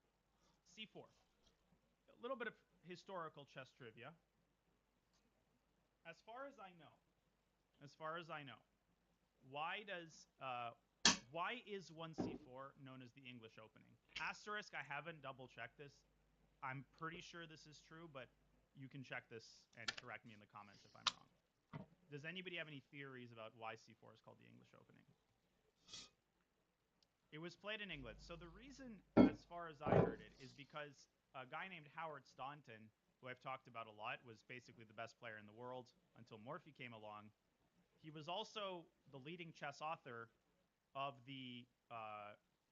C4. A little bit of historical chess trivia. As far as I know, as far as I know, why does why is 1c4 known as the English opening? Asterisk, I haven't double checked this. I'm pretty sure this is true, but you can check this and correct me in the comments if I'm wrong. Does anybody have any theories about why c4 is called the English opening? It was played in England. So the reason, as far as I heard it, is because a guy named Howard Staunton, who I've talked about a lot, was basically the best player in the world until Morphy came along. He was also the leading chess author of the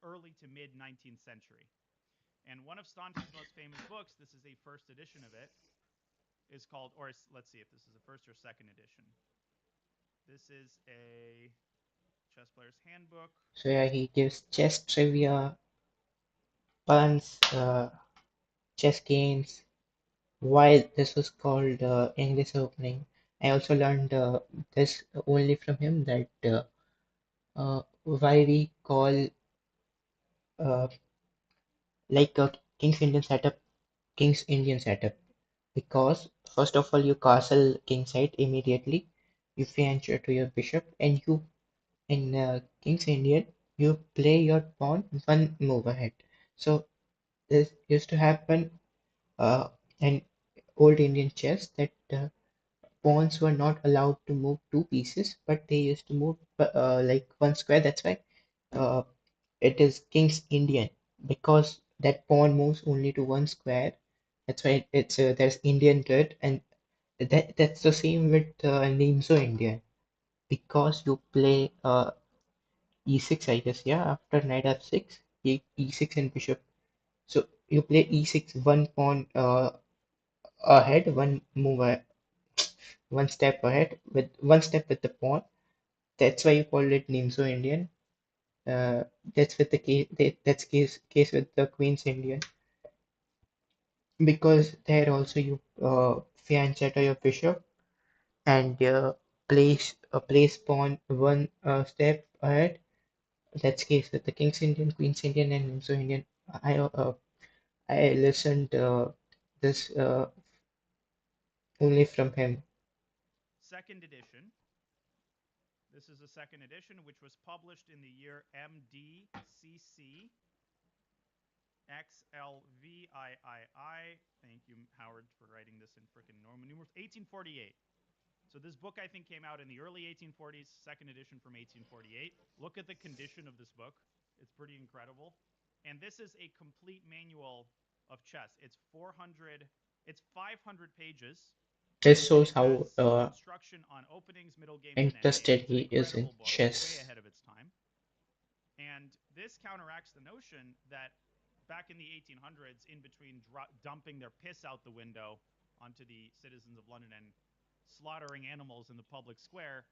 early to mid 19th century. And one of Staunton's most famous books, this is a first edition of it, is called, or let's see if this is a first or second edition. This is a chess player's handbook. So yeah, he gives chess trivia, puns, chess games. Why this was called English opening. I also learned this only from him that why we call uh, like a King's Indian setup, because first of all you castle king side immediately, you venture to your bishop, and you in King's Indian you play your pawn one move ahead. So this used to happen in old Indian chess that pawns were not allowed to move two pieces, but they used to move like one square. That's why uh, it is King's Indian, because that pawn moves only to one square. That's why it's there's Indian to it, and that's the same with Nimzo Indian, because you play e6, I guess. Yeah, after knight f6, e6 and bishop. So you play e6, one pawn ahead, one move one step ahead, with one step with the pawn. That's why you call it Nimzo Indian. Uh, that's with the case. That's case with the Queen's Indian, because there also you fiancetta your bishop and place pawn one step ahead. That's case with the King's Indian, Queen's Indian, and Nimzo Indian. I listened this only from him. Second edition. This is a second edition which was published in the year MDCC XLVIII. Thank you, Howard, for writing this in frickin' Norman numerals. 1848. So this book, I think, came out in the early 1840s, second edition from 1848. Look at the condition of this book. It's pretty incredible. And this is a complete manual of chess. It's 500 pages, This and shows it how has instruction on openings, middle game, and endgame. interested It's an he is in incredible book, way chess. ahead of its time. And this counteracts the notion that back in the 1800s, in between dumping their piss out the window onto the citizens of London and slaughtering animals in the public square,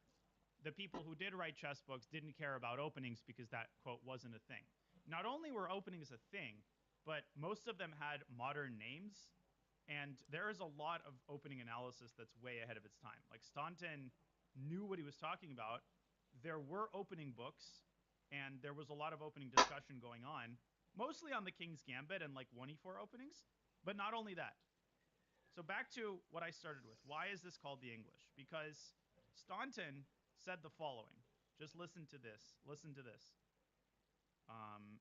the people who did write chess books didn't care about openings because that, quote, wasn't a thing. Not only were openings a thing, but most of them had modern names. And there is a lot of opening analysis that's way ahead of its time. Like Staunton knew what he was talking about. There were opening books, and there was a lot of opening discussion going on, mostly on the King's Gambit and like 1e4 openings. But not only that. So back to what I started with. Why is this called the English? Because Staunton said the following. Just listen to this. Listen to this. Um,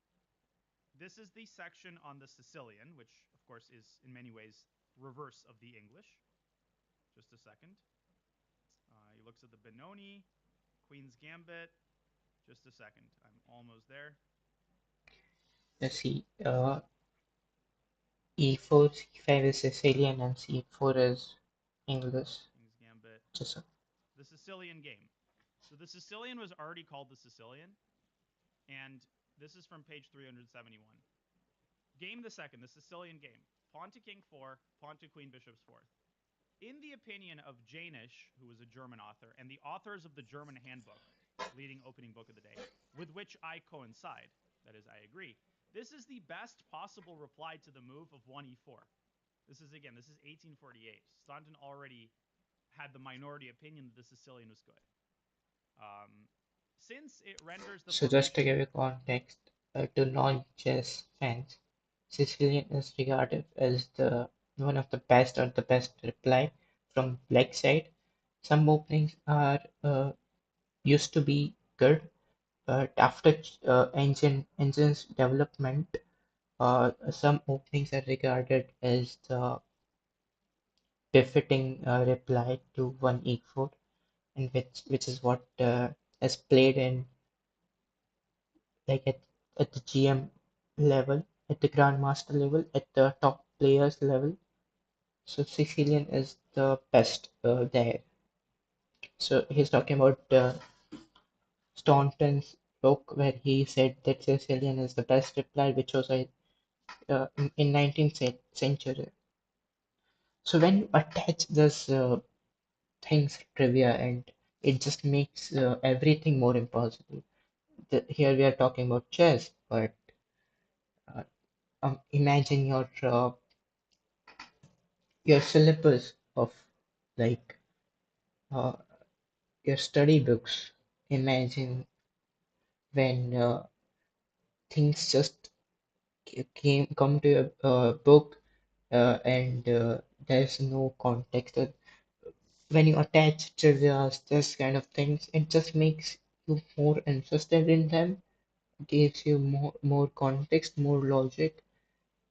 this is the section on the Sicilian, which of course is in many ways reverse of the English. Just a second. He looks at the Benoni, Queen's Gambit. Just a second. I'm almost there. Let's see. E4, C5 is Sicilian, and C4 is English. King's Gambit. Just The Sicilian game. So the Sicilian was already called the Sicilian, and this is from page 371. Game the second, the Sicilian game. Pawn to king 4, pawn to queen bishop's 4th. In the opinion of Janisch, who was a German author, and the authors of the German handbook, leading opening book of the day, with which I coincide, that is, I agree, this is the best possible reply to the move of 1e4. This is 1848. Staunton already had the minority opinion that the Sicilian was good. Since it renders the so just to formation. give you context, to non-chess fans, Sicilian is regarded as the one of the best or the best reply from black side. Some openings are used to be good, but after engine's development, some openings are regarded as the befitting reply to 1e4, and which is what is played in, like at the GM level, at the grandmaster level, at the top players level. So Sicilian is the best there. So he's talking about Staunton's book where he said that Sicilian is the best reply, which was in 19th century. So when you attach this things trivia, and it just makes everything more impossible. Here we are talking about chess, but uh, imagine your syllabus of, like, uh, your study books. Imagine when things just come to a book, and there's no context. When you attach trivias, this kind of things, it just makes you more interested in them, gives you more context, more logic,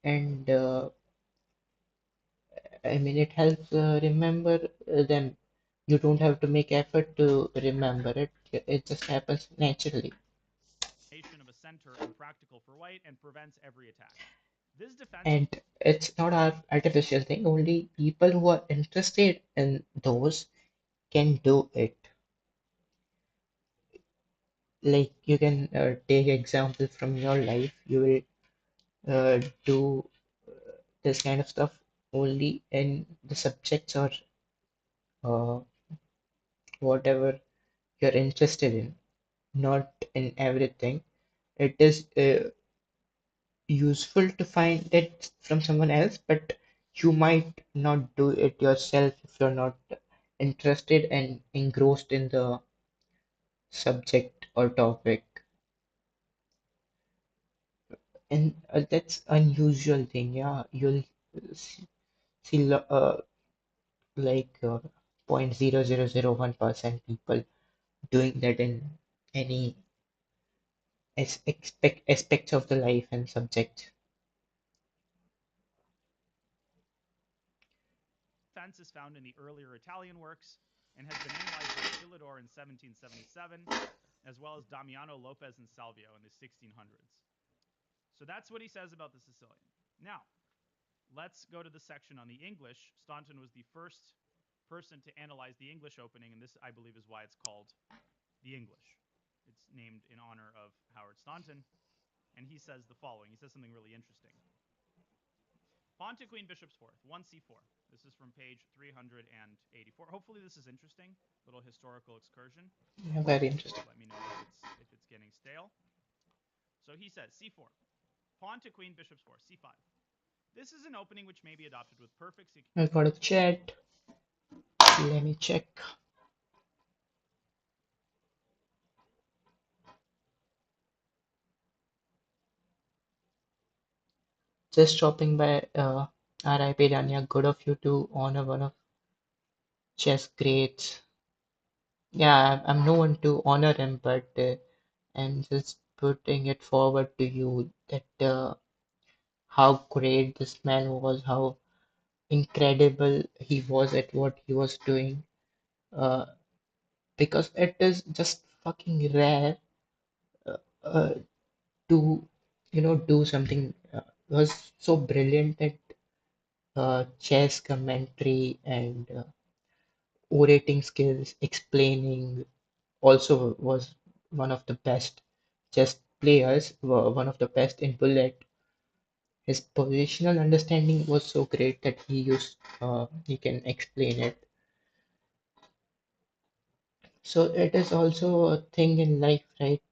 and I mean it helps remember them. You don't have to make effort to remember it. It just happens naturally. Of a center impractical for white and prevents every attack. This defense. And it's not an artificial thing. Only people who are interested in those can do it. Like, you can take example from your life. You will do this kind of stuff only in the subjects or whatever you're interested in, not in everything. It is useful to find it from someone else, but you might not do it yourself if you're not interested and engrossed in the subject or topic. And that's unusual thing, yeah. You'll see, see like 0.0001% people doing that in any aspects of the life and subject. Fence is found in the earlier Italian works and has been analyzed by Philidor in 1777, as well as Damiano Lopez and Salvio in the 1600s. So that's what he says about the Sicilian. Now, let's go to the section on the English. Staunton was the first person to analyze the English opening, and this, I believe, is why it's called the English. It's named in honor of Howard Staunton, and he says the following. He says something really interesting. Pawn to Queen Bishop's Fourth, 1c4. This is from page 384. Hopefully this is interesting. Little historical excursion. Yeah, very interesting. Let me know if it's getting stale. So he says c4. Pawn to Queen Bishop's Fourth, c5. This is an opening which may be adopted with perfect I got a chat. Let me check. Just dropping by RIP Rania, good of you to honor one of chess greats. Yeah, I'm no one to honor him, but I'm just putting it forward to you that how great this man was, how incredible he was at what he was doing. Uh, because it is just fucking rare uh, to, do something. Was so brilliant at chess commentary and orating skills, explaining. Also was one of the best chess players, one of the best in bullet. His positional understanding was so great that he can explain it. So it is also a thing in life, right?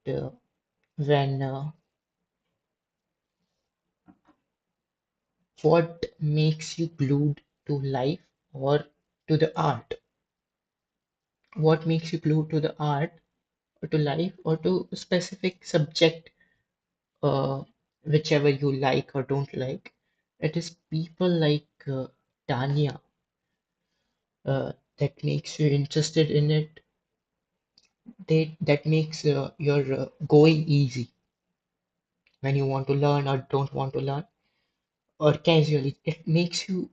When what makes you glued to life or to the art? What makes you glued to the art or to life or to a specific subject, uh, whichever you like or don't like? It is people like Tanya that makes you interested in it. That makes your going easy when you want to learn or don't want to learn, or casually. It makes you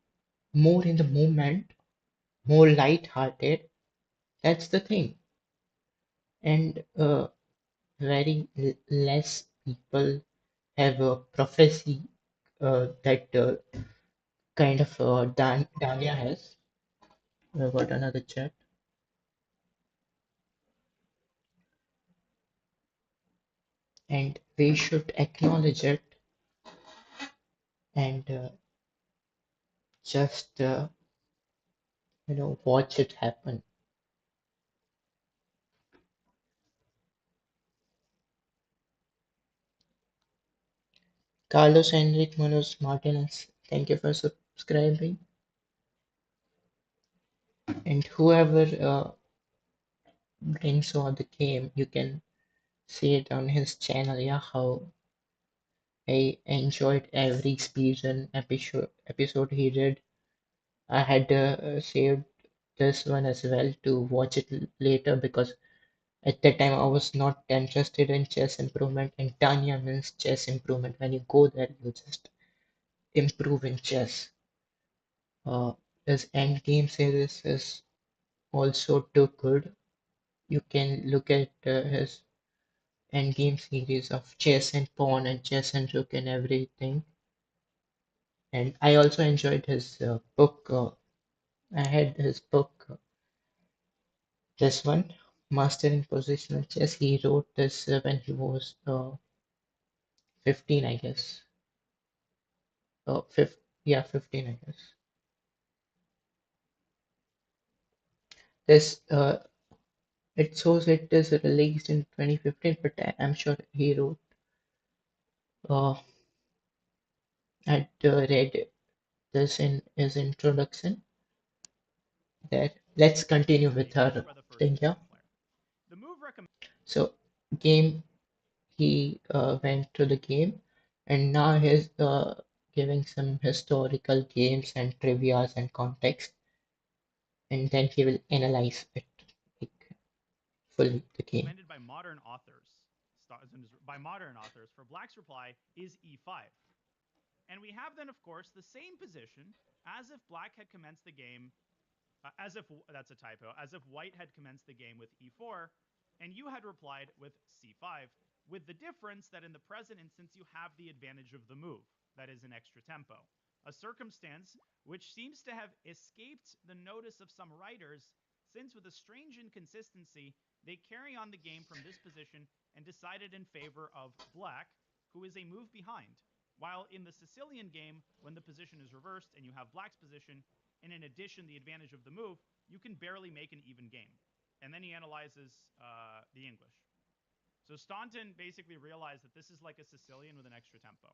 more in the moment, more light-hearted. That's the thing. And very less people have a prophecy that kind of Dahlia has. I got another chat, and we should acknowledge it and just watch it happen. Carlos Enrique Manos Martinez, thank you for subscribing. And whoever brings on the game, you can see it on his channel. Yeah, how I enjoyed every season episode he did. I had saved this one as well to watch it later because at that time I was not interested in chess improvement, and Tanya means chess improvement. When you go there, you just improve in chess. Uh, his Endgame series is also too good. You can look at his Endgame series of chess and pawn and chess and rook and everything. And I also enjoyed his book. I had his book, this one, Mastering Positional Chess. He wrote this when he was 15, I guess. Yeah, 15, I guess. This it shows it is released in 2015, but I'm sure he wrote. Uh, I read this in his introduction. There, let's continue Be with finished our by the first thing here. edition player. The move recommended So, game he went to the game, and now he's giving some historical games and trivias and context, and then he will analyze it like fully the game. by modern authors. By modern authors for Black's reply is e5. And we have then, of course, the same position as if Black had commenced the game, as if that's a typo, as if White had commenced the game with e4, and you had replied with c5, with the difference that in the present instance you have the advantage of the move, that is an extra tempo. A circumstance which seems to have escaped the notice of some writers, since with a strange inconsistency they carry on the game from this position and decided in favor of Black, who is a move behind. While in the Sicilian game, when the position is reversed and you have Black's position, and in addition the advantage of the move, you can barely make an even game. And then he analyzes the English. So Staunton basically realized that this is like a Sicilian with an extra tempo.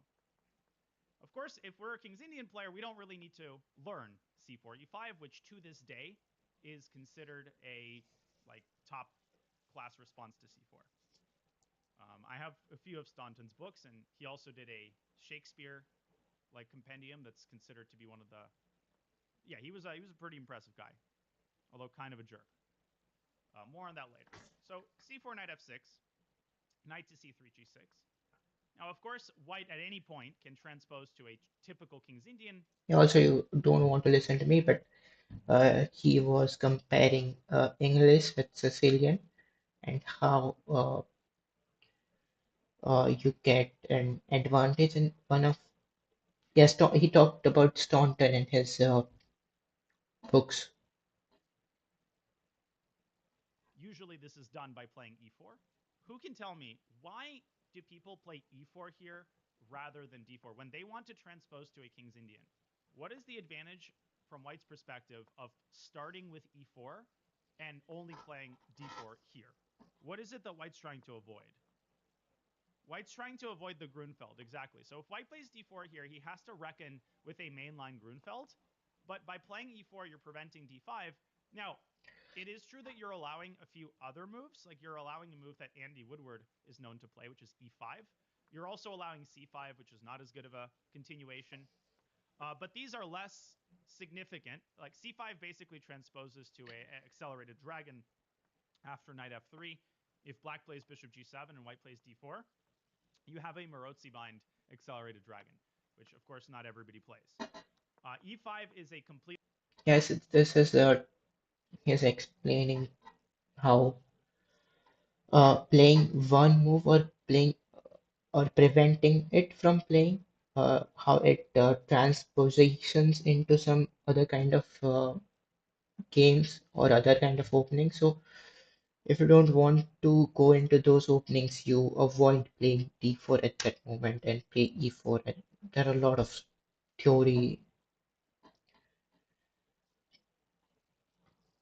Of course, if we're a King's Indian player, we don't really need to learn c4 e5, which to this day is considered a like top class response to c4. I have a few of Staunton's books, and he also did a Shakespeare like compendium that's considered to be one of the. Yeah, he was a pretty impressive guy, although kind of a jerk. More on that later. So c4 knight f6, knight to c3 g6. Now, of course, white at any point can transpose to a typical King's Indian. Also, you don't want to listen to me, but he was comparing English with Sicilian and how you get an advantage in one of. Yes, he talked about Staunton in his books. Usually, this is done by playing e4. Who can tell me why do people play e4 here rather than d4 when they want to transpose to a King's Indian? What is the advantage from white's perspective of starting with e4 and only playing d4 here? What is it that white's trying to avoid? White's trying to avoid the Grunfeld, exactly. So if white plays d4 here, he has to reckon with a mainline Grunfeld. But by playing e4, you're preventing d5. Now, it is true that you're allowing a few other moves. Like you're allowing a move that Andy Woodward is known to play, which is e5. You're also allowing c5, which is not as good of a continuation. But these are less significant. Like c5 basically transposes to a accelerated dragon after knight f3. If black plays bishop g7 and white plays d4, you have a Marozzi bind accelerated dragon, which of course not everybody plays. E5 is a complete. Yes, this is he's explaining how playing one move or playing or preventing it from playing, how it transpositions into some other kind of games or other kind of openings. So if you don't want to go into those openings, you avoid playing d4 at that moment and play e4. And there are a lot of theory.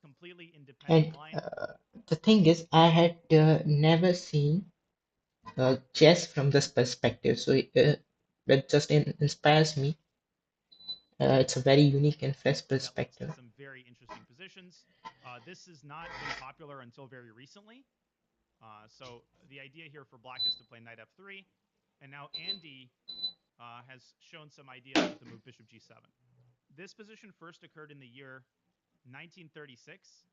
Completely independent And line. the thing is, I had never seen chess from this perspective. So that just inspires me. It's a very unique and fresh That leads to perspective. some very interesting positions. This has not been popular until very recently. So the idea here for black is to play knight f3, and now Andy has shown some ideas with the move bishop g7. This position first occurred in the year 1936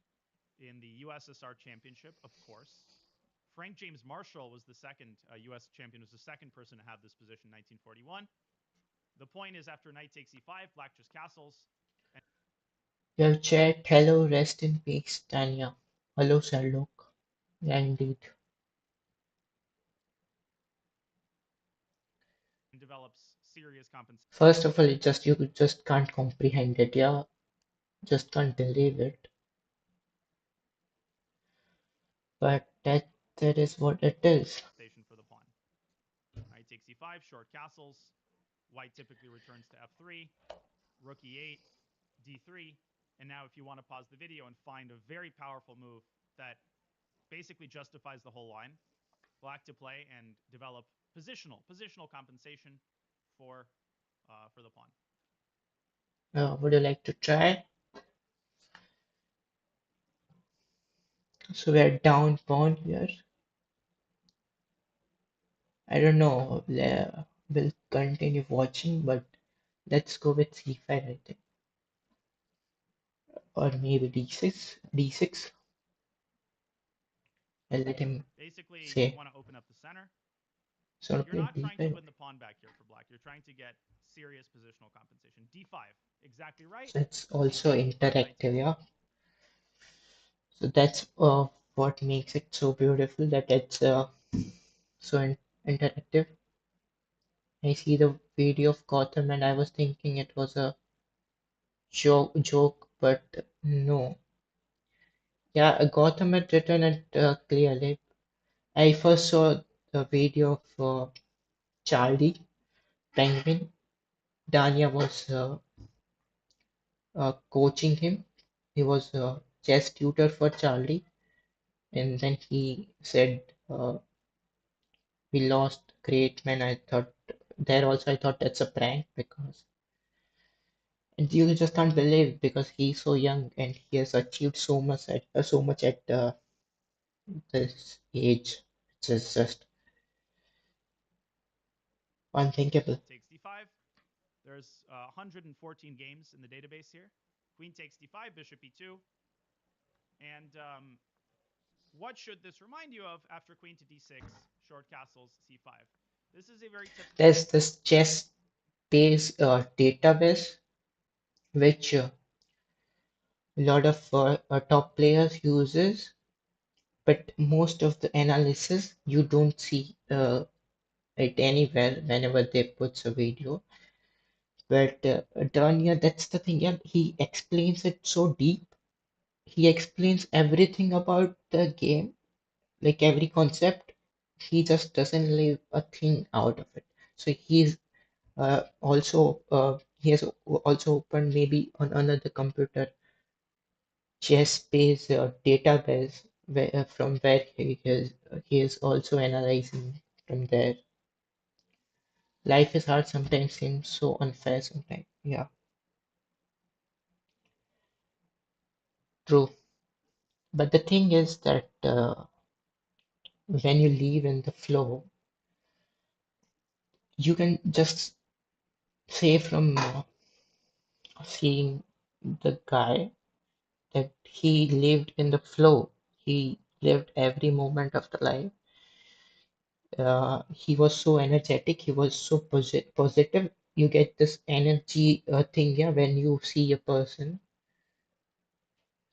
in the USSR Championship, of course. Frank James Marshall was the second U.S. champion, was the second person to have this position in 1941. The point is, after knight takes e5, black just castles Your chat, hello, rest in peace, Tanya. Hello, Sherlock. Yeah, indeed. and develops serious compensation. First of all, you just can't comprehend it. Yeah, just can't believe it. But that is what it is. For the pawn. Knight takes e5, short castles. White typically returns to f3, rook e8, d3. And now, if you want to pause the video and find a very powerful move that basically justifies the whole line. Black to play and develop positional compensation for the pawn. Would you like to try? So we're down pawn here. I don't know. We'll continue watching, but let's go with c5, I think. Or maybe d6. d6. I'll let him Basically, you say. want to open up the center. So I'll You're play not trying to d5. win the pawn back here for black. You're trying to get serious positional compensation. D5, exactly right. So it's also Knight interactive, takes yeah. e5. So that's what makes it so beautiful, that it's so interactive. I see the video of Gotham and I was thinking it was a joke, but no. Yeah, Gotham had written it clearly. I first saw the video of Charlie Penguin. Dania was coaching him. He was a chess tutor for Charlie, and then he said, "We lost great man." I thought there also I thought that's a prank because and you just can't believe because he's so young and he has achieved so much at this age. It's just unthinkable. Takes d5. There's 114 games in the database here. Queen takes d5, bishop e2. And what should this remind you of after queen to d6, short castles, c5? This is a very typical. There's this chess based database which a lot of top players uses, but most of the analysis you don't see it anywhere whenever they put a video. But Danya, that's the thing. Yeah, he explains it so deep. He explains everything about the game, like every concept. He just doesn't leave a thing out of it. So he has also opened maybe on another computer chess-based database from where he is also analyzing from there. Life is hard sometimes seems so unfair sometimes. Yeah, true. But the thing is that when you live in the flow, you can just say from seeing the guy that he lived in the flow. He lived every moment of the life. He was so energetic. He was so positive. You get this energy thing, yeah, when you see a person.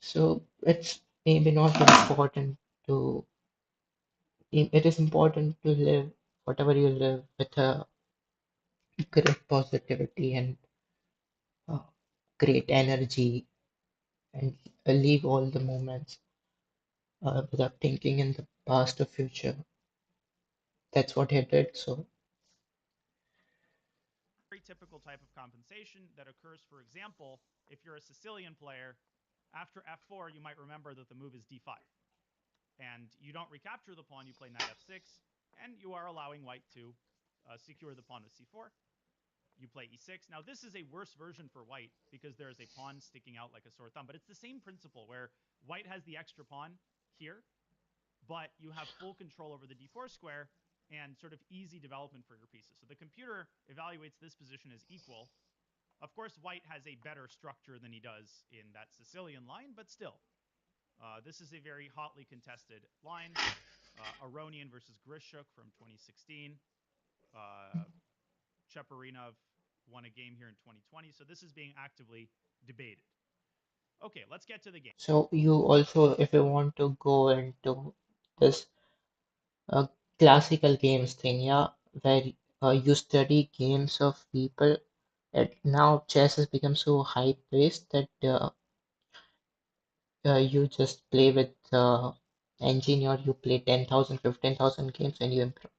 So it's maybe not important to. It is important to live whatever you live with a great positivity and uh, great energy and live all the moments without thinking in the past or future. That's what he did. So Very typical type of compensation that occurs, for example, if you're a Sicilian player, after f4, you might remember that the move is d5. And you don't recapture the pawn, you play knight f6, and you are allowing white to secure the pawn with c4. You play e6. Now, this is a worse version for white because there is a pawn sticking out like a sore thumb, but it's the same principle where white has the extra pawn here, but you have full control over the d4 square and sort of easy development for your pieces. So the computer evaluates this position as equal. Of course, white has a better structure than he does in that Sicilian line, but still, this is a very hotly contested line. Aronian versus Grishuk from 2016. Uh, Cheparinov won a game here in 2020. So this is being actively debated. Okay, let's get to the game. So you also, if you want to go into this uh, classical games thing, yeah, where you study games of people. Now chess has become so high paced that you just play with engine or you play 10,000, 15,000 games and you improve.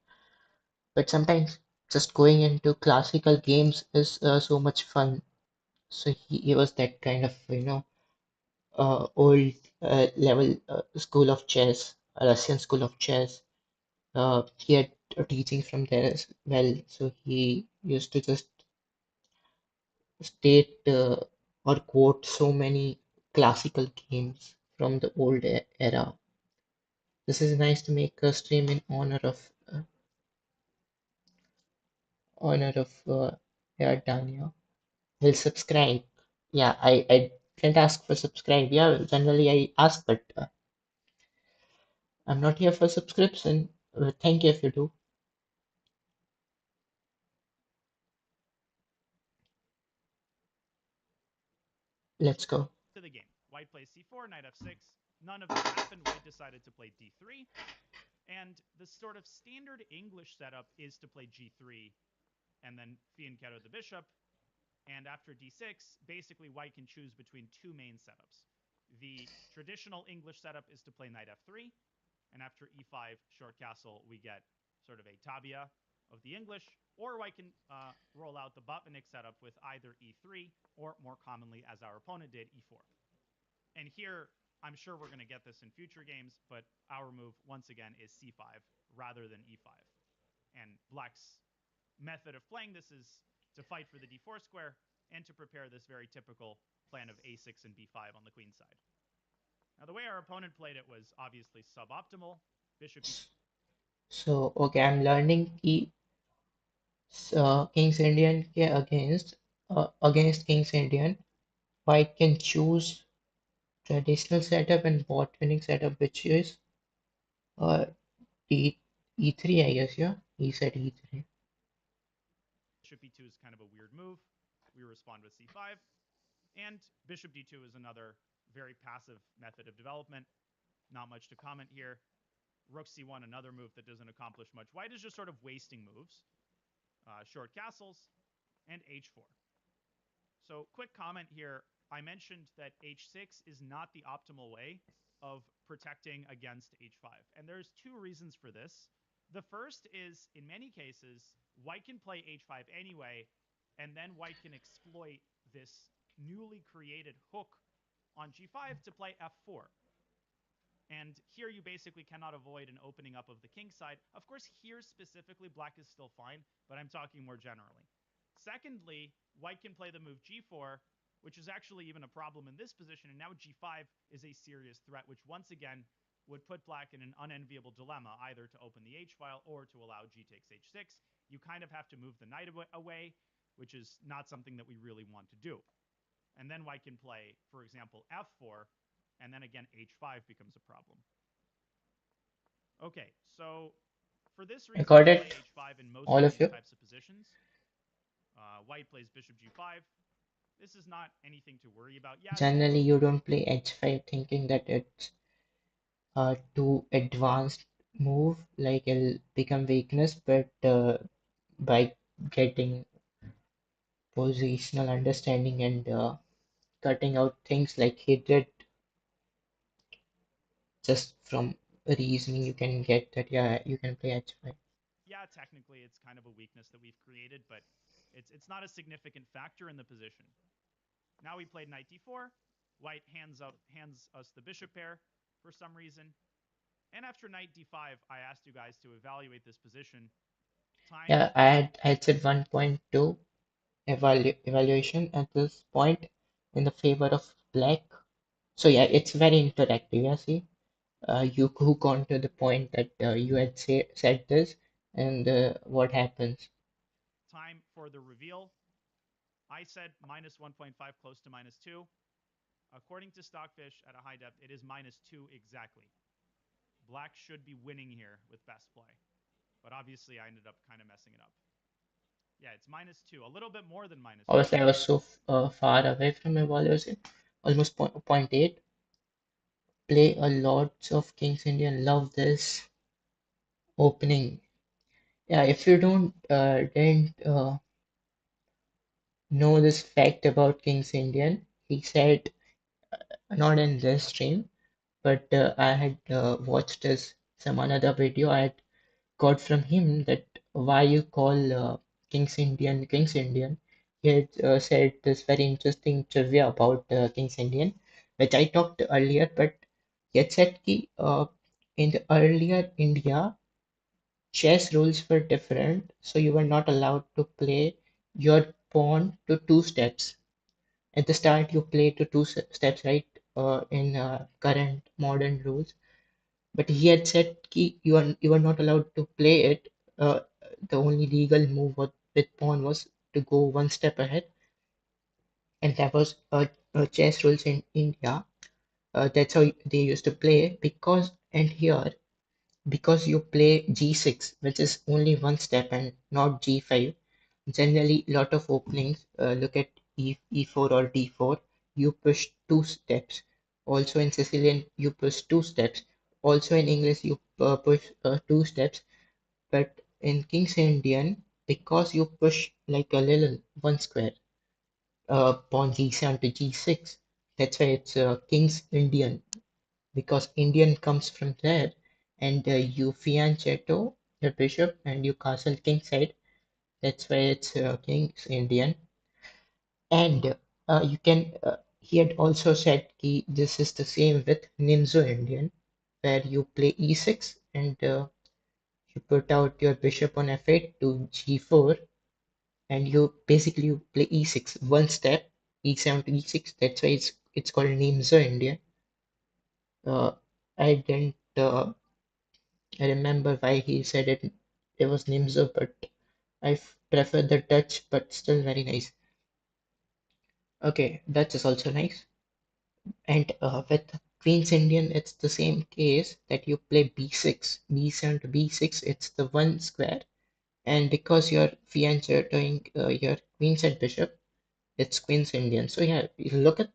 But sometimes just going into classical games is so much fun. So he was that kind of, old level school of chess. Russian School of Chess. He had teaching from there as well, so he used to just state or quote so many classical games from the old era. This is nice to make a stream in honor of yeah, Dania. Will subscribe. Yeah, I didn't ask for subscribe. Yeah, generally I ask, but I'm not here for subscription. Thank you if you do. Let's go. To the game. White plays c4, knight f6. None of this happened. White decided to play d3. And the sort of standard English setup is to play g3 and then fianchetto the bishop. And after d6, basically white can choose between two main setups. The traditional English setup is to play knight f3, and after e5 short castle, we get sort of a tabia of the English, or white can roll out the Botvinnik setup with either e3 or more commonly, as our opponent did, e4. And here, I'm sure we're going to get this in future games, but our move, once again, is c5 rather than e5. And black's method of playing this is to fight for the d4 square and to prepare this very typical plan of a6 and b5 on the queen side. Now, the way our opponent played it was obviously suboptimal. Bishop So, okay, I'm learning King's Indian against King's Indian. White can choose traditional setup and bot winning setup, which is uh, e e3, I guess. Yeah, he said e3. bishop e2 is kind of a weird move. We respond with c5. And bishop d2 is another very passive method of development. Not much to comment here. Rook c1, another move that doesn't accomplish much. White is just sort of wasting moves. Short castles, and h4. So, quick comment here. I mentioned that h6 is not the optimal way of protecting against h5. And there's two reasons for this. The first is, in many cases, white can play h5 anyway, and then white can exploit this newly created hook on g5 to play f4. And here you basically cannot avoid an opening up of the king side. Of course, here specifically, black is still fine, but I'm talking more generally. Secondly, white can play the move g4, which is actually even a problem in this position, and now g5 is a serious threat, which once again would put black in an unenviable dilemma, either to open the h-file or to allow g takes h6. You kind of have to move the knight away, which is not something that we really want to do. And then white can play, for example, f4, and then again h5 becomes a problem. Okay, so for this I reason, got we play it, h5 in most all of of these you. types of positions. White plays bishop g5. This is not anything to worry about. Yeah, Generally, you don't play h5 thinking that it's a too advanced move, like it'll become weakness, but by getting positional understanding and cutting out things like he did, just from reasoning, you can get that, yeah, you can play h5. yeah, technically it's kind of a weakness that we've created, but it's not a significant factor in the position. Now we played knight d4. White hands us the bishop pair for some reason. And after knight d5, I asked you guys to evaluate this position. Time Yeah, I had said 1.2 evaluation at this point in the favor of black. So yeah, it's very interactive. Yeah, see, you hook on to the point that you had said this, and what happens. time for the reveal. I said minus 1.5 close to minus 2. According to Stockfish at a high depth, it is minus 2 exactly. Black should be winning here with best play. But obviously, I ended up kind of messing it up. Yeah, it's minus 2, a little bit more than minus 2. Obviously, I was so far away from evaluation, almost point 0.8. Play a lot of Kings Indian. Love this opening. Yeah, if you didn't know this fact about Kings Indian, he said not in this stream, but I had watched his some another video I had got from him that why you call King's Indian. He had said this very interesting trivia about King's Indian, which I talked earlier, but he had said ki, in the earlier India, chess rules were different, so you were not allowed to play your pawn to two steps. At the start, you play to two steps, right? In current modern rules, but he had said ki you are not allowed to play it. Uh, the only legal move with pawn was to go one step ahead, and that was chess rules in India. That's how they used to play and here because you play g6, which is only one step and not g5. Generally, lot of openings look at e4 or d4. You push two steps. Also in Sicilian, you push two steps. Also in English, you push two steps. But in King's Indian, because you push like a little one square, pawn g7 to g6, that's why it's King's Indian because Indian comes from there, and you fianchetto your bishop and you castle kingside. That's why it's King's Indian. And you can. He had also said ki this is the same with Nimzo Indian, where you play e6 and you put out your bishop on f8 to g4, and you play e6 one step, e7 to e6. That's why it's called Nimzo Indian. Uh, I didn't I remember why he said it. It was Nimzo, but prefer the Dutch, but still very nice. Okay, Dutch is also nice. And with Queen's Indian, it's the same case that you play b6, b7 to b6. It's the one square, and because you're fianchettoing your Queen's and bishop, it's Queen's Indian. So yeah, you look at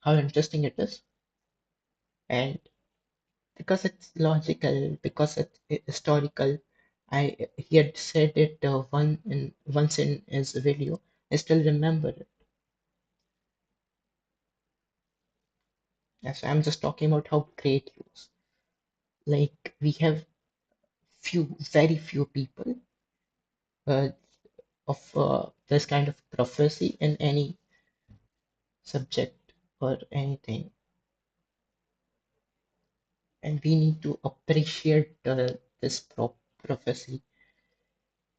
how interesting it is, and because it's logical, because it's historical. He had said it once in his video. I still remember it. Yeah, so I'm just talking about how great he was. Like we have very few people uh, of this kind of prophecy in any subject or anything, and we need to appreciate this prophecy.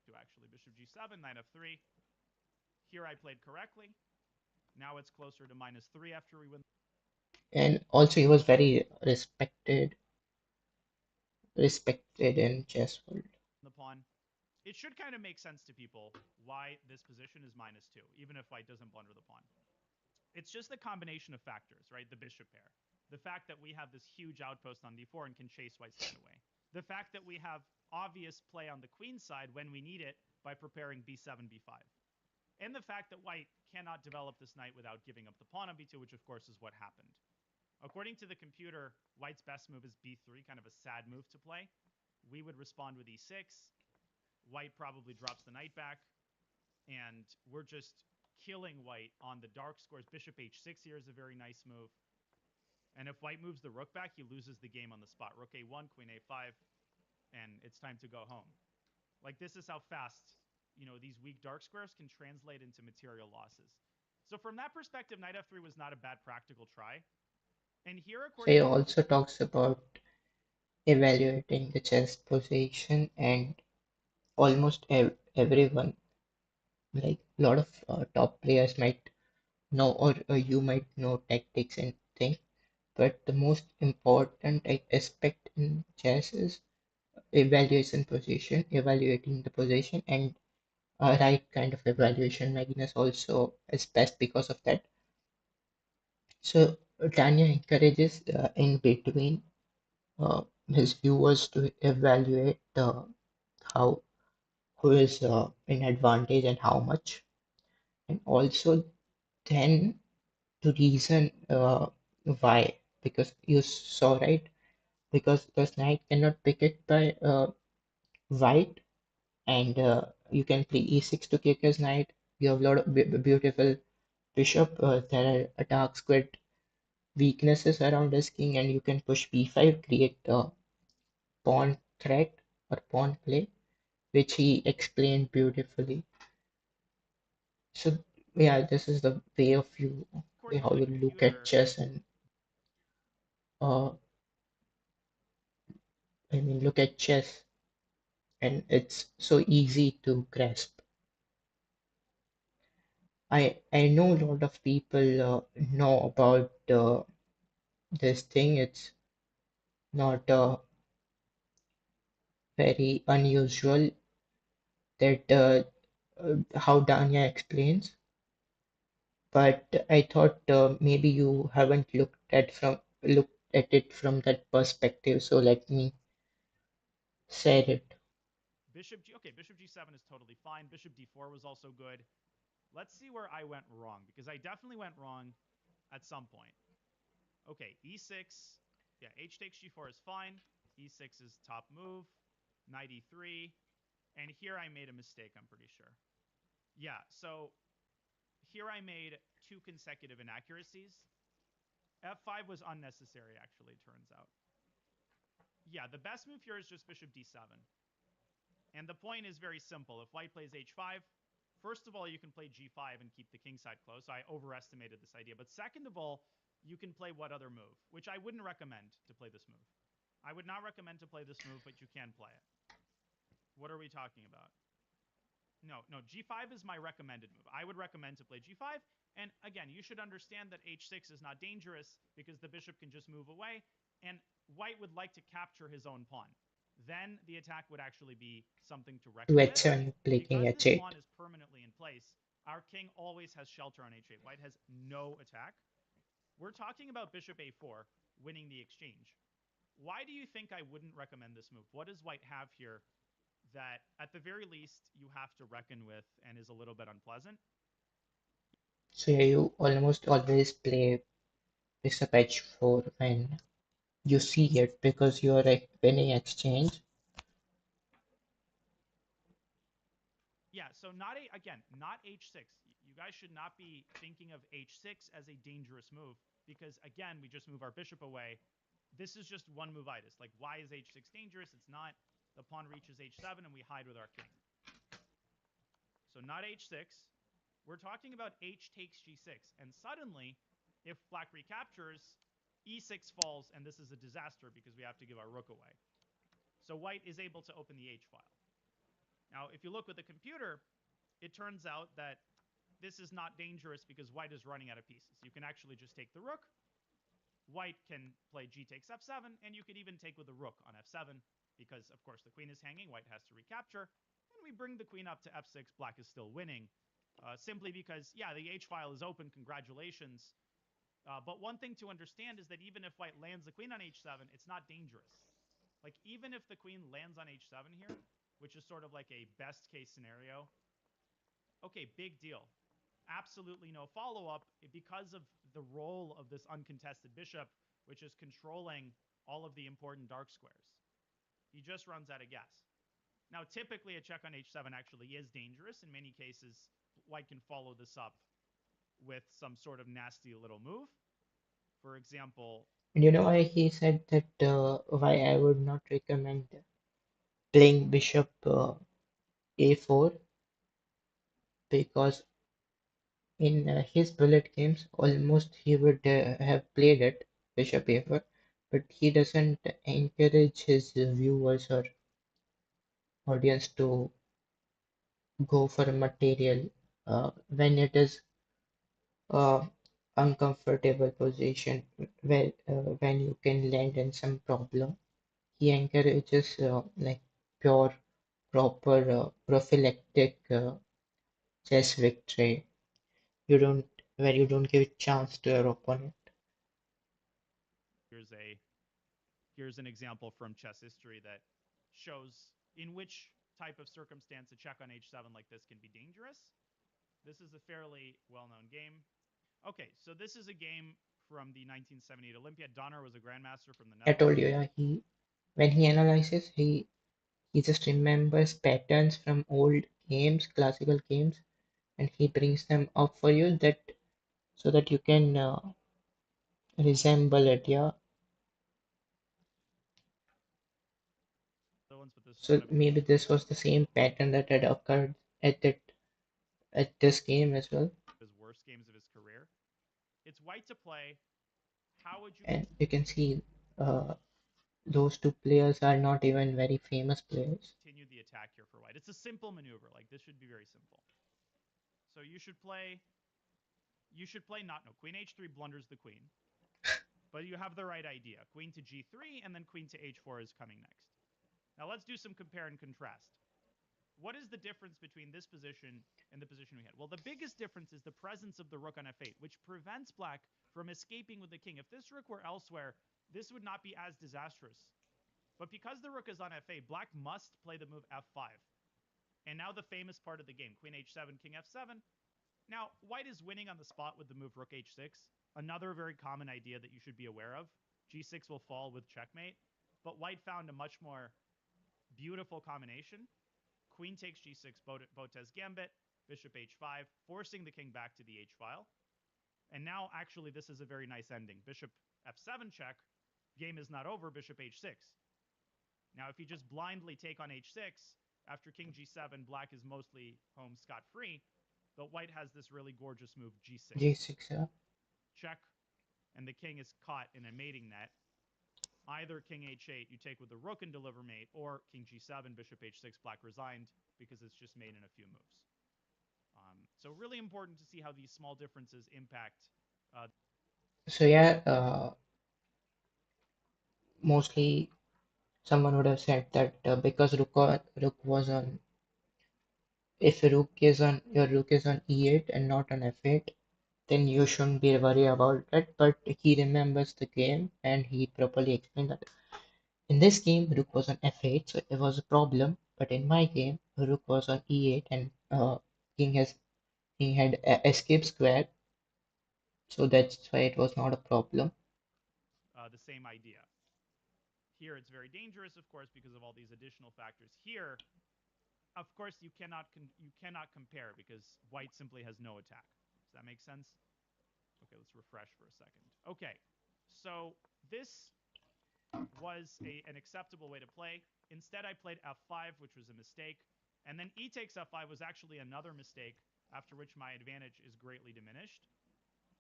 To actually bishop g7, knight f3. Here I played correctly. Now it's closer to -3 after we win And also, he was very respected in chess world. the pawn. It should kind of make sense to people why this position is -2, even if white doesn't blunder the pawn. It's just a combination of factors, right? The bishop pair. The fact that we have this huge outpost on d4 and can chase white's knight away. The fact that we have obvious play on the queen side when we need it by preparing b7, b5. And the fact that white cannot develop this knight without giving up the pawn on b2, which of course is what happened. According to the computer, white's best move is b3, kind of a sad move to play. We would respond with e6. White probably drops the knight back, and we're just killing white on the dark squares. Bishop h6 here is a very nice move. And if white moves the rook back, he loses the game on the spot. Rook a1, queen a5, and it's time to go home. Like, this is how fast, these weak dark squares can translate into material losses. So from that perspective, knight f3 was not a bad practical try. And here, So according he to also talks about evaluating the chess position, and almost everyone, like a lot of top players might know, or you might know tactics and things, but the most important aspect in chess is evaluating the position, and a right kind of evaluation. Magnus also is best because of that. So Tanya encourages in between his viewers to evaluate how who is in advantage and how much, and also then to reason why. Because you saw, right, because the knight cannot pick it by white, and you can play e6 to kick his knight. You have a lot of beautiful bishop. There are dark squared weaknesses around his king, and you can push b5, create a pawn threat or pawn play, which he explained beautifully. So yeah, this is the way of you, how the you look at computer, chess, and uh, I mean, look at chess, and it's so easy to grasp. I know a lot of people know about this thing. It's not very unusual that how Danya explains, but I thought maybe you haven't looked at it from that perspective. So let me say it. Bishop G7 is totally fine. Bishop D4 was also good. Let's see where I went wrong because I definitely went wrong at some point. Okay, E6. Yeah, H takes G4 is fine. E6 is top move. Knight E3. And here I made a mistake, I'm pretty sure. Yeah, so here I made two consecutive inaccuracies. F5 was unnecessary, actually, it turns out. Yeah, the best move here is just Bishop D7. And the point is very simple. If white plays H5, first of all, you can play G5 and keep the king side closed. So I overestimated this idea. But second of all, you can play what other move, which I wouldn't recommend to play this move. I would not recommend to play this move, but you can play it. What are we talking about? No, G5 is my recommended move. I would recommend to play G5. And again, you should understand that H6 is not dangerous because the bishop can just move away. And white would like to capture his own pawn. Then the attack would actually be something to To reckon with. H7, Because playing this H8. pawn is permanently in place, our king always has shelter on H8. White has no attack. We're talking about Bishop A4 winning the exchange. Why do you think I wouldn't recommend this move? What does White have here that, at the very least, you have to reckon with and is a little bit unpleasant? So yeah, you almost always play bishop H4 when you see it because you are winning exchange. Yeah, so not H6. You guys should not be thinking of H6 as a dangerous move because again, we just move our bishop away. This is just one move-itis. Like, why is H6 dangerous? It's not. The pawn reaches H7 and we hide with our king. So not H6. We're talking about H takes G6. And suddenly, if black recaptures, E6 falls, and this is a disaster because we have to give our rook away. So white is able to open the H file. Now, if you look with the computer, it turns out that this is not dangerous because white is running out of pieces. You can actually just take the rook. White can play G takes F7, and you could even take with the rook on F7 because, of course, the queen is hanging. White has to recapture. And we bring the queen up to F6. Black is still winning simply because, yeah, the H file is open. Congratulations. But one thing to understand is that even if white lands the queen on H7, it's not dangerous. Like, even if the queen lands on H7 here, which is sort of like a best case scenario, okay, big deal. Absolutely no follow up because of the role of this uncontested bishop, which is controlling all of the important dark squares. He just runs out of gas. Now, typically, a check on H7 actually is dangerous. In many cases, white can follow this up with some sort of nasty little move. For example, And you know why he said that why I would not recommend playing bishop A4 because in his bullet games almost he would have played it bishop A4, but he doesn't encourage his viewers or audience to go for material when it is uh, uncomfortable position where when you can land in some problem. He encourages like pure, proper, prophylactic chess victory. You don't where you don't give a chance to your opponent. here's a here's an example from chess history that shows in which type of circumstance a check on H7 like this can be dangerous. This is a fairly well-known game. Okay, so this is a game from the 1978 Olympiad. Donner was a grandmaster from the I told Netherlands. you, yeah, he when he analyzes, he just remembers patterns from old games, classical games, and he brings them up for you that so that you can resemble it. Yeah, But this is one so of maybe this was the same pattern that had occurred at this game as well. his worst games of his career. It's white to play. How would you? And you can see uh, those two players are not even very famous players. Continue the attack here for white. It's a simple maneuver. Like this should be very simple. So you should play not no queen h3 blunders the queen, but you have the right idea. Queen to g3 and then queen to h4 is coming next. Now let's do some compare and contrast. What is the difference between this position and the position we had? Well, the biggest difference is the presence of the rook on f8, which prevents black from escaping with the king. If this rook were elsewhere, this would not be as disastrous. But because the rook is on f8, black must play the move f5. And now the famous part of the game, queen h7, king f7. Now, white is winning on the spot with the move rook h6. Another very common idea that you should be aware of. G6 will fall with checkmate. But white found a much more beautiful combination. Queen takes g6, Botez gambit, bishop h5, forcing the king back to the h file. And now, actually, this is a very nice ending. Bishop f7 check, game is not over, bishop h6. Now, if you just blindly take on h6, after king g7, black is mostly home scot-free, but white has this really gorgeous move, g6. G6, yeah. Check, and the king is caught in a mating net. Either king h8, you take with the rook and deliver mate, or king g7, bishop h6, black resigned, because it's just made in a few moves. So really important to see how these small differences impact. So yeah, mostly someone would have said that because rook was on, if your rook is on e8 and not on f8, then you shouldn't be worried about it. But he remembers the game and he properly explained that. In this game, rook was on f8, so it was a problem. But in my game, rook was on e8 and king has king had escape square, so that's why it was not a problem. The same idea. Here it's very dangerous, of course, because of all these additional factors. Here, of course, you cannot compare because white simply has no attack. Does that make sense? Okay, let's refresh for a second. Okay, so this was an acceptable way to play. Instead, I played f5, which was a mistake. And then e takes f5 was actually another mistake, after which my advantage is greatly diminished.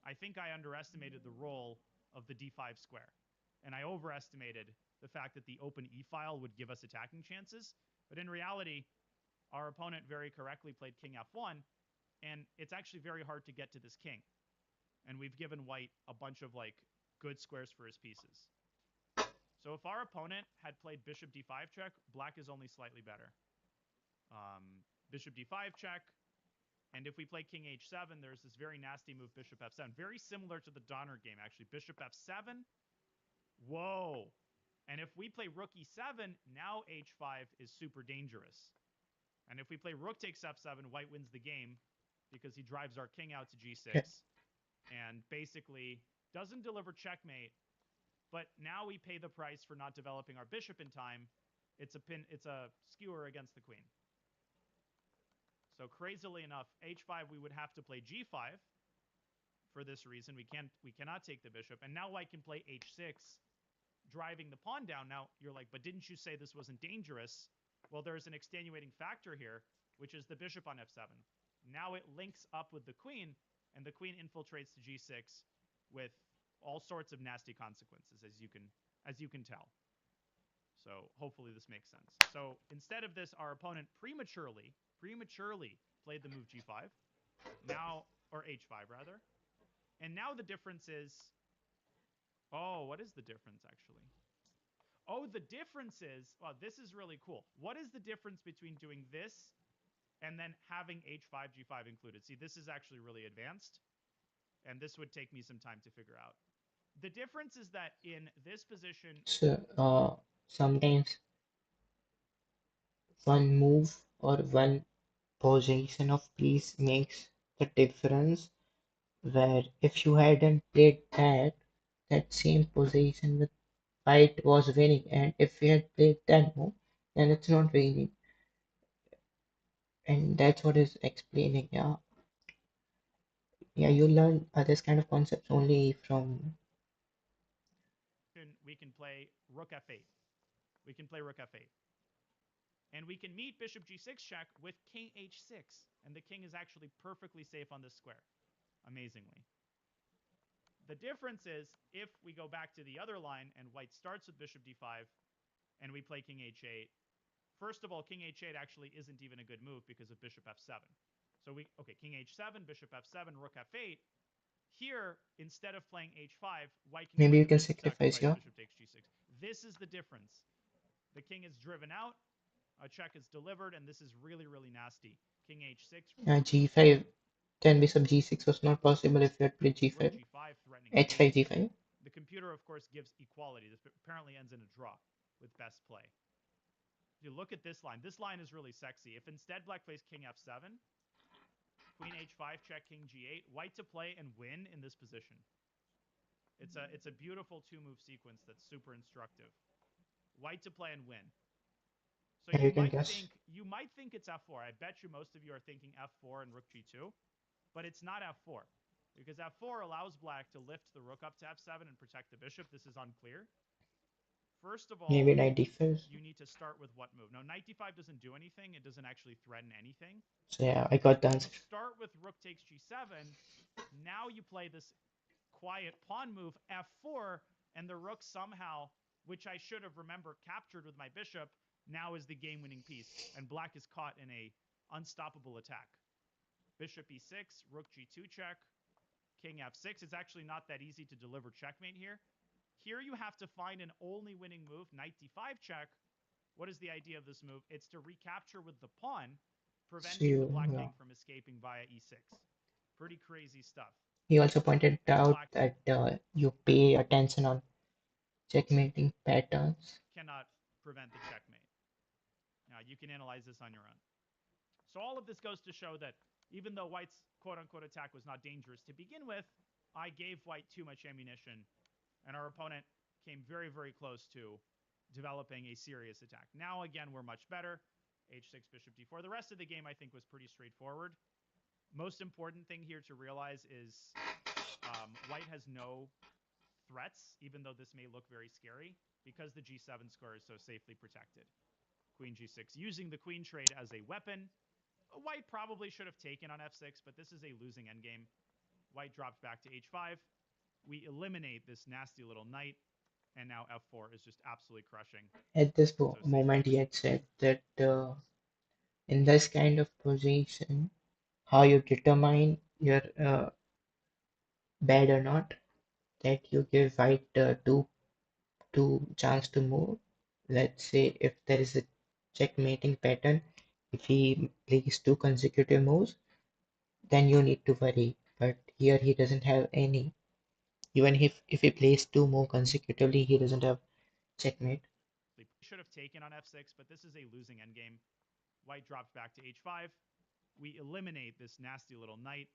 I think I underestimated the role of the d5 square. And I overestimated the fact that the open e file would give us attacking chances. But in reality, our opponent very correctly played king f1, and it's actually very hard to get to this king. And we've given white a bunch of like good squares for his pieces. So if our opponent had played bishop d5 check, black is only slightly better. Bishop d5 check, and if we play king h7, there's this very nasty move, bishop f7. Very similar to the Donner game, actually. Bishop f7. Whoa. And if we play rook e7, now h5 is super dangerous. And if we play rook takes f7, white wins the game because he drives our king out to g6 Yeah. and basically doesn't deliver checkmate. But now we pay the price for not developing our bishop in time. It's a skewer against the queen. So crazily enough, h5 we would have to play g5 for this reason. We cannot take the bishop. And now white can play h6, driving the pawn down. Now you're like, but didn't you say this wasn't dangerous? Well, there's an extenuating factor here, which is the bishop on f7. Now it links up with the queen, and the queen infiltrates to g6 with all sorts of nasty consequences, as you can tell. So hopefully this makes sense. So instead of this, our opponent prematurely played the move g5. Now, or h5 rather. And now the difference is, oh, what is the difference actually? Oh, the difference is, well, this is really cool. What is the difference between doing this and then having h5, g5 included? See, this is actually really advanced, and this would take me some time to figure out. The difference is that in this position, So sometimes one move or one position of piece makes the difference. Where if you hadn't played that same position with white was winning, and if we had played that move, then it's not winning. And that's what is explaining. Yeah, yeah. You learn this kind of concepts only from. we can play rook f8. We can play rook f8. And we can meet bishop g6 check with king h6. And the king is actually perfectly safe on this square, amazingly. The difference is if we go back to the other line and white starts with bishop d5 and we play king h8, first of all, king h8 actually isn't even a good move because of bishop f7. So okay, king h7, bishop f7, rook f8. Here, instead of playing h5, white can Maybe you can quickly sacrifice sacrifice here. bishop takes g6. This is the difference. The king is driven out, a check is delivered, and this is really, really nasty. King h6, G5, then bishop G6 was not possible if you had played rook G5. g5, threatening H5, mate. G5. The computer, of course, gives equality. This apparently ends in a draw with best play. If you look at this line is really sexy. If instead black plays king f7, queen h5, check king g8, white to play and win in this position. It's a beautiful two-move sequence that's super instructive. White to play and win. So Yeah, you you can might guess. think it's f4. I bet you most of you are thinking f4 and rook g2, but it's not f4 because f4 allows black to lift the rook up to f7 and protect the bishop. This is unclear. First of Maybe all, knight D5. you need to start with what move? No, knight d5 doesn't do anything. It doesn't actually threaten anything. So yeah, I got the You answer. start with rook takes g7. Now you play this quiet pawn move f4, and the rook somehow, which I should have remembered captured with my bishop, now is the game-winning piece, and black is caught in a unstoppable attack. Bishop e6, rook g2 check, king f6. It's actually not that easy to deliver checkmate here. Here you have to find an only winning move, knight d5 check. What is the idea of this move? It's to recapture with the pawn, So preventing the you, black king from escaping via e6. Pretty crazy stuff. he also pointed And out black that you pay attention on checkmating patterns. cannot prevent the checkmate. You can analyze this on your own. So all of this goes to show that even though white's quote-unquote attack was not dangerous to begin with, I gave white too much ammunition, and our opponent came very, very close to developing a serious attack. Now, again, we're much better. h6, bishop d4. The rest of the game, I think, was pretty straightforward. Most important thing here to realize is white has no threats, even though this may look very scary, because the g7 square is so safely protected. Queen g6, using the queen trade as a weapon. White probably should have taken on f6, but this is a losing endgame. White drops back to h5. We eliminate this nasty little knight, and now f4 is just absolutely crushing. At this So moment, he had said that in this kind of position, how you determine you're bad or not, that you give white two chance to move. Let's say if there is a checkmating pattern, if he plays two consecutive moves, then you need to worry. But here he doesn't have any. Even if he plays two more consecutively, he doesn't have checkmate. should have taken on f6, but this is a losing endgame. White drops back to h5. We eliminate this nasty little knight,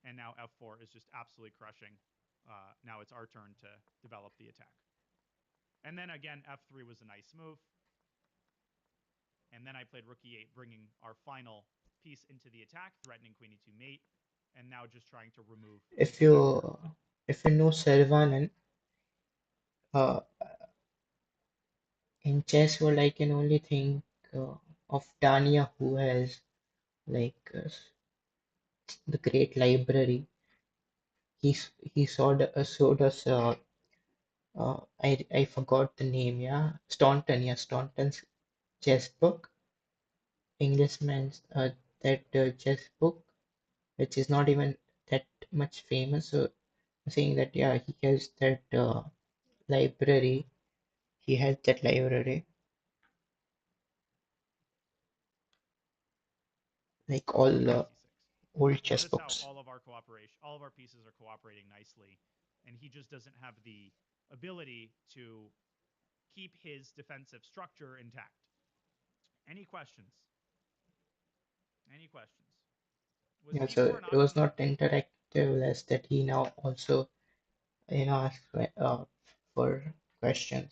and now f4 is just absolutely crushing. Now it's our turn to develop the attack. And then again, f3 was a nice move. And then I played rook e8, bringing our final piece into the attack, threatening queen e2 mate, and now just trying to remove If the check here. you if you know Saravanan, uh, in chess world, I can only think of Tanya, who has like the great library. He showed us I forgot the name, yeah, Staunton, yeah, Staunton's chess book, Englishman's that chess book, which is not even that much famous. So I'm saying that yeah, he has that library. He has that library, like all C6. old chess Notice how books. all of our pieces are cooperating nicely, and he just doesn't have the ability to keep his defensive structure intact. Any questions? Any questions? Was Yeah, so d4 it not was not interactive as that he now also asks for questions.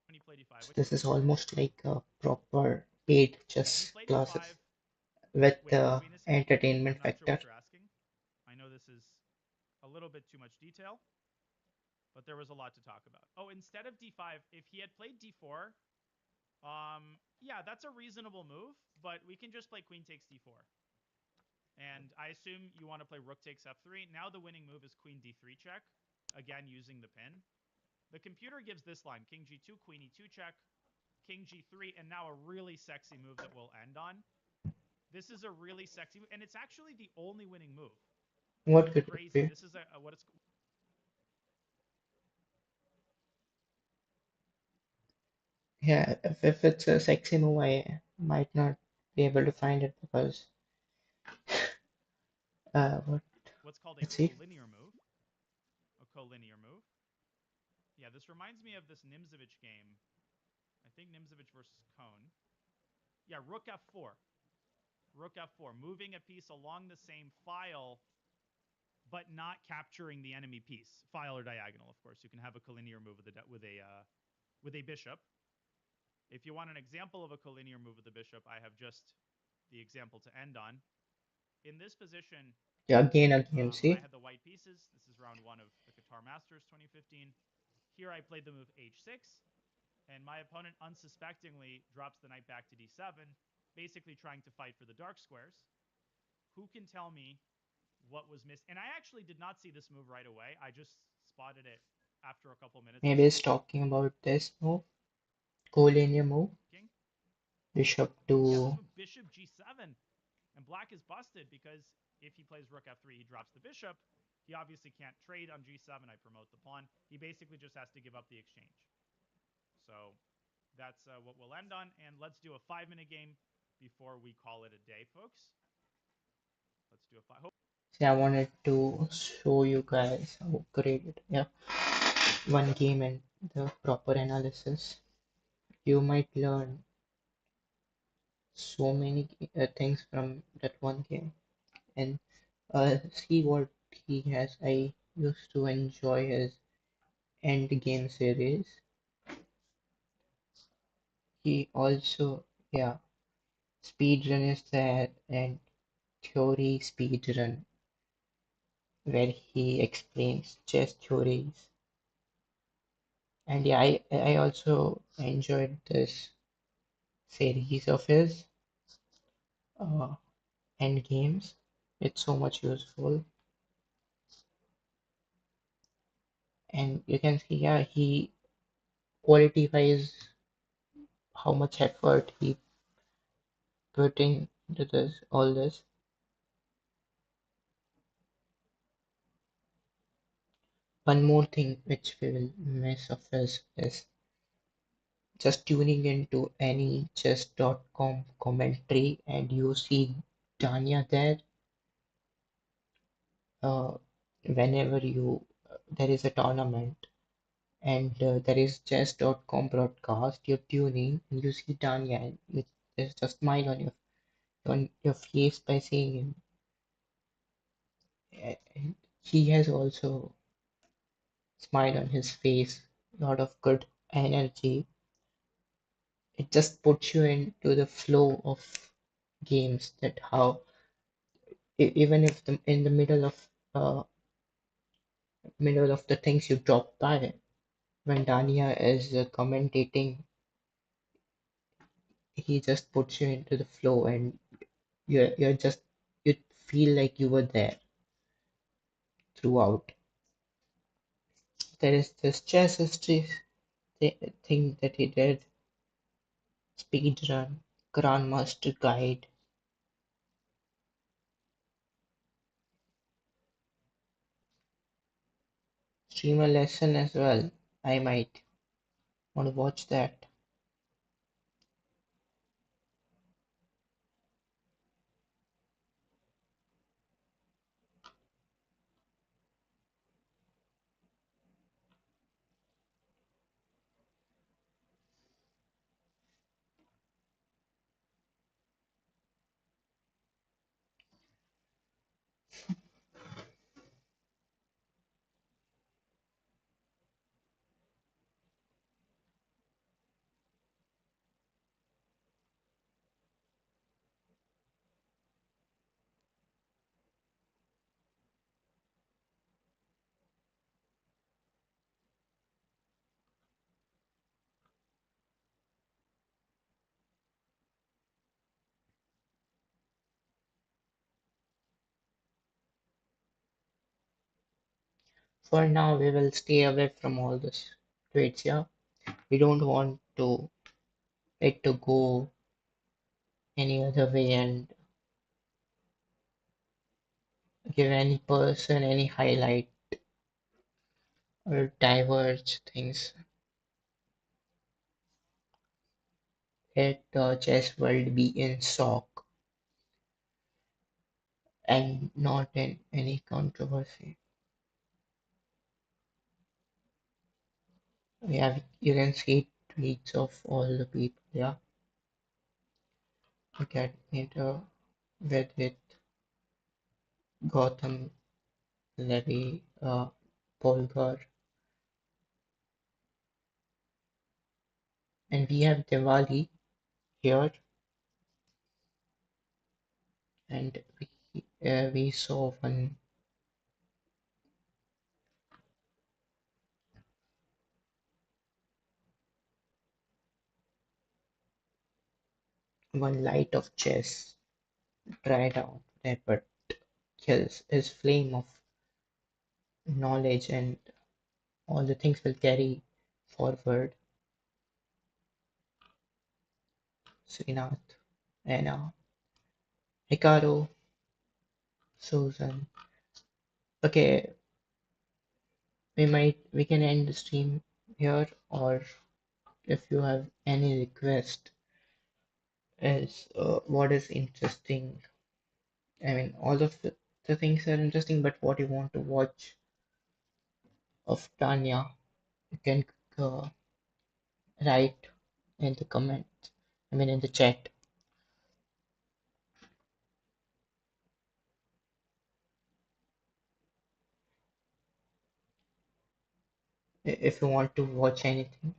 when he played e5? So this is almost like a proper paid When he chess played classes e5, with wait, is the queen escaping? I'm entertainment not sure factor. what you're asking. I know this is a little bit too much detail, but there was a lot to talk about. Oh, instead of d5, if he had played d4, yeah, that's a reasonable move, but we can just play queen takes d4. And I assume you want to play rook takes f3. Now the winning move is queen d3 check, again using the pin. The computer gives this line, king g2, queen e2 check, king g3, and now a really sexy move that we'll end on. This is a really sexy move, and it's actually the only winning move. What could it Crazy. be? This is a what it's Yeah, if it's a sexy move, I might not be able to find it because what? what's called a Let's see. collinear move. A collinear move. Yeah, this reminds me of this Nimzovich game. I think Nimzovich versus Kohn. Yeah, rook f4. Rook f4, moving a piece along the same file, but not capturing the enemy piece, file or diagonal. Of course, you can have a collinear move with a bishop. If you want an example of a collinear move with the bishop, I have just the example to end on. In this position, Yeah, again, I see? had the white pieces. This is round one of the Qatar Masters 2015. Here I played the move h6, and my opponent unsuspectingly drops the knight back to d7, basically trying to fight for the dark squares. Who can tell me what was missed? And I actually did not see this move right away. I just spotted it after a couple minutes of Maybe it's talking about this move, collinear move, thinking. bishop Yeah, this to, move bishop g7, and black is busted because if he plays rook f3, he drops the bishop. He obviously can't trade on g7. I promote the pawn. He basically just has to give up the exchange. So that's what we'll end on. And let's do a 5-minute game before we call it a day, folks. Let's do a five. see, I wanted to show you guys how great it, yeah, one game and the proper analysis. You might learn so many things from that one game. And see what he has. I used to enjoy his end game series. He also, yeah, speedrun is there, and theory speedrun, where he explains chess theories. And yeah, I also enjoyed this series of his uh, end games. It's so much useful, and you can see, yeah, he qualifies how much effort he putting into this all this. One more thing which we will miss of his is just tuning into any chess.com commentary and you see Tanya there. uh, Whenever you there is a tournament and there is chess.com broadcast, you're tuning and you see Tanya and there's a smile on your face by seeing him. And he has also smile on his face, a lot of good energy. It just puts you into the flow of games, that how even if in the uh, middle of the things you drop by, when Dania is commentating, he just puts you into the flow and you're just you feel like you were there throughout. There is this chess history thing that he did, speedrun, grandmaster guide, streamer lesson as well. I might want to watch that. for now we will stay away from all this tweets. Yeah, we don't want to it to go any other way and give any person any highlight or diverge things. Let the chess world be in shock and not in any controversy. Yeah, you can see tweets of all the people. Yeah, get it with Gotham, Levy, Polgar, and we have Diwali here, and we saw one light of chess dried out there, but kills his flame of knowledge and all the things will carry forward. Srinath and Ricardo, Susan. Okay, we can end the stream here, or if you have any request as what is interesting. I mean, all of the things are interesting, but what you want to watch of Tanya, you can uh, write in the comments. I mean, in the chat. If you want to watch anything,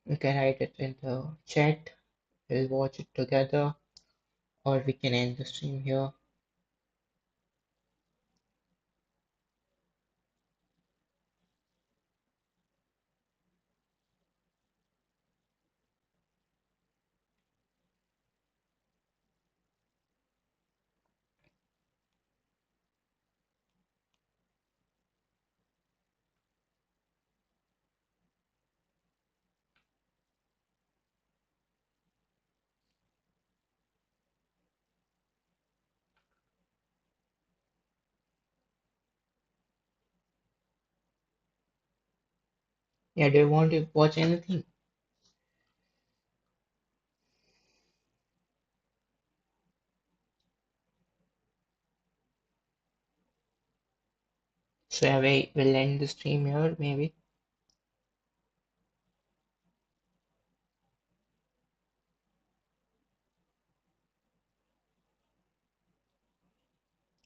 you can write it in the chat. We'll watch it together, or we can end the stream here. Yeah, do you want to watch anything? So yeah, we'll end the stream here, maybe.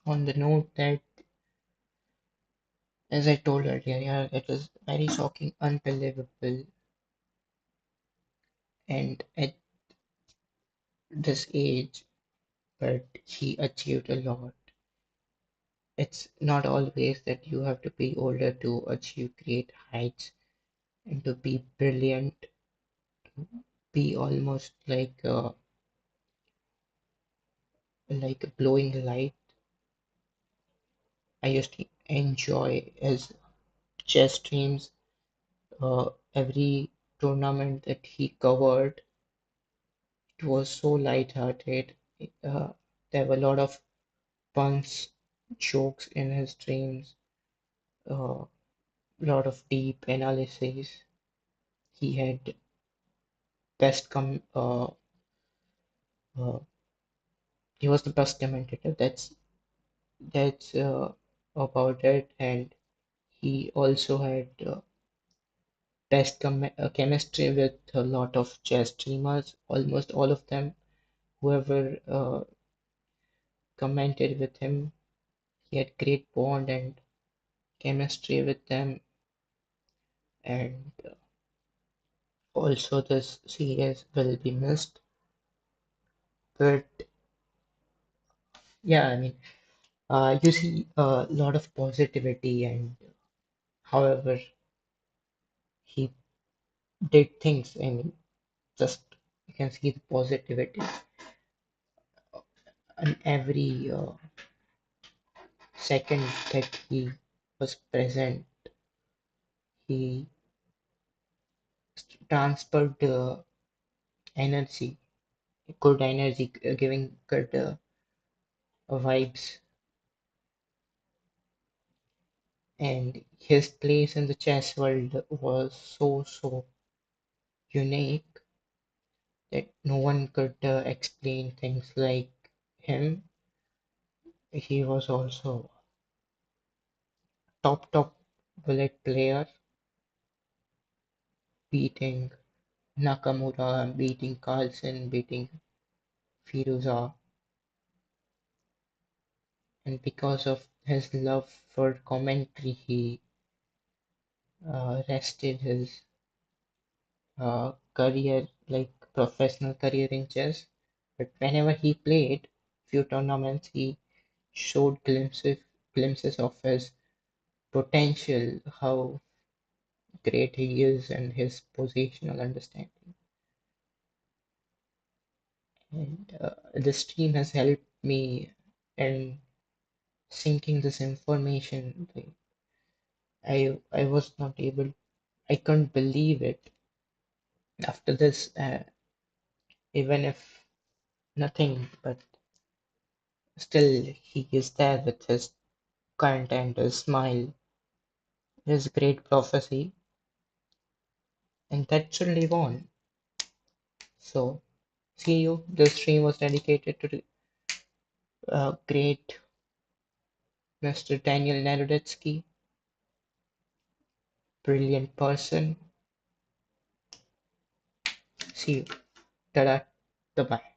On the note that, as I told earlier, yeah, it was very shocking, unbelievable, and at this age, but he achieved a lot. It's not always that you have to be older to achieve great heights and to be brilliant, be almost like a blowing light. I used to enjoy his chess streams. Every tournament that he covered, it was so light-hearted. Uh, there were a lot of puns, jokes in his streams, a lot of deep analysis. He had best uh, he was the best commentator. That's about it, and he also had chemistry with a lot of chess streamers. Almost all of them, whoever commented with him, he had great bond and chemistry with them, and also this series will be missed. But yeah, I mean, you see a lot of positivity, and however he did things. I mean, just you can see the positivity in every second that he was present, he transferred energy, good energy, giving good vibes, and his place in the chess world was so unique that no one could explain things like him. He was also top bullet player, beating Nakamura, beating Carlsen, beating Firuza, and because of his love for commentary, he rested his career, like professional career in chess. But whenever he played few tournaments, he showed glimpses of his potential, how great he is, and his positional understanding. And the stream has helped me in sinking this information. Like, I was not able, I couldn't believe it. After this, even if nothing, but still he is there with his content, his smile, his great prophecy, and that should live on. So, see you. This stream was dedicated to the great Mr. Daniel Naroditsky, brilliant person. See you. Ta-da. Bye-bye.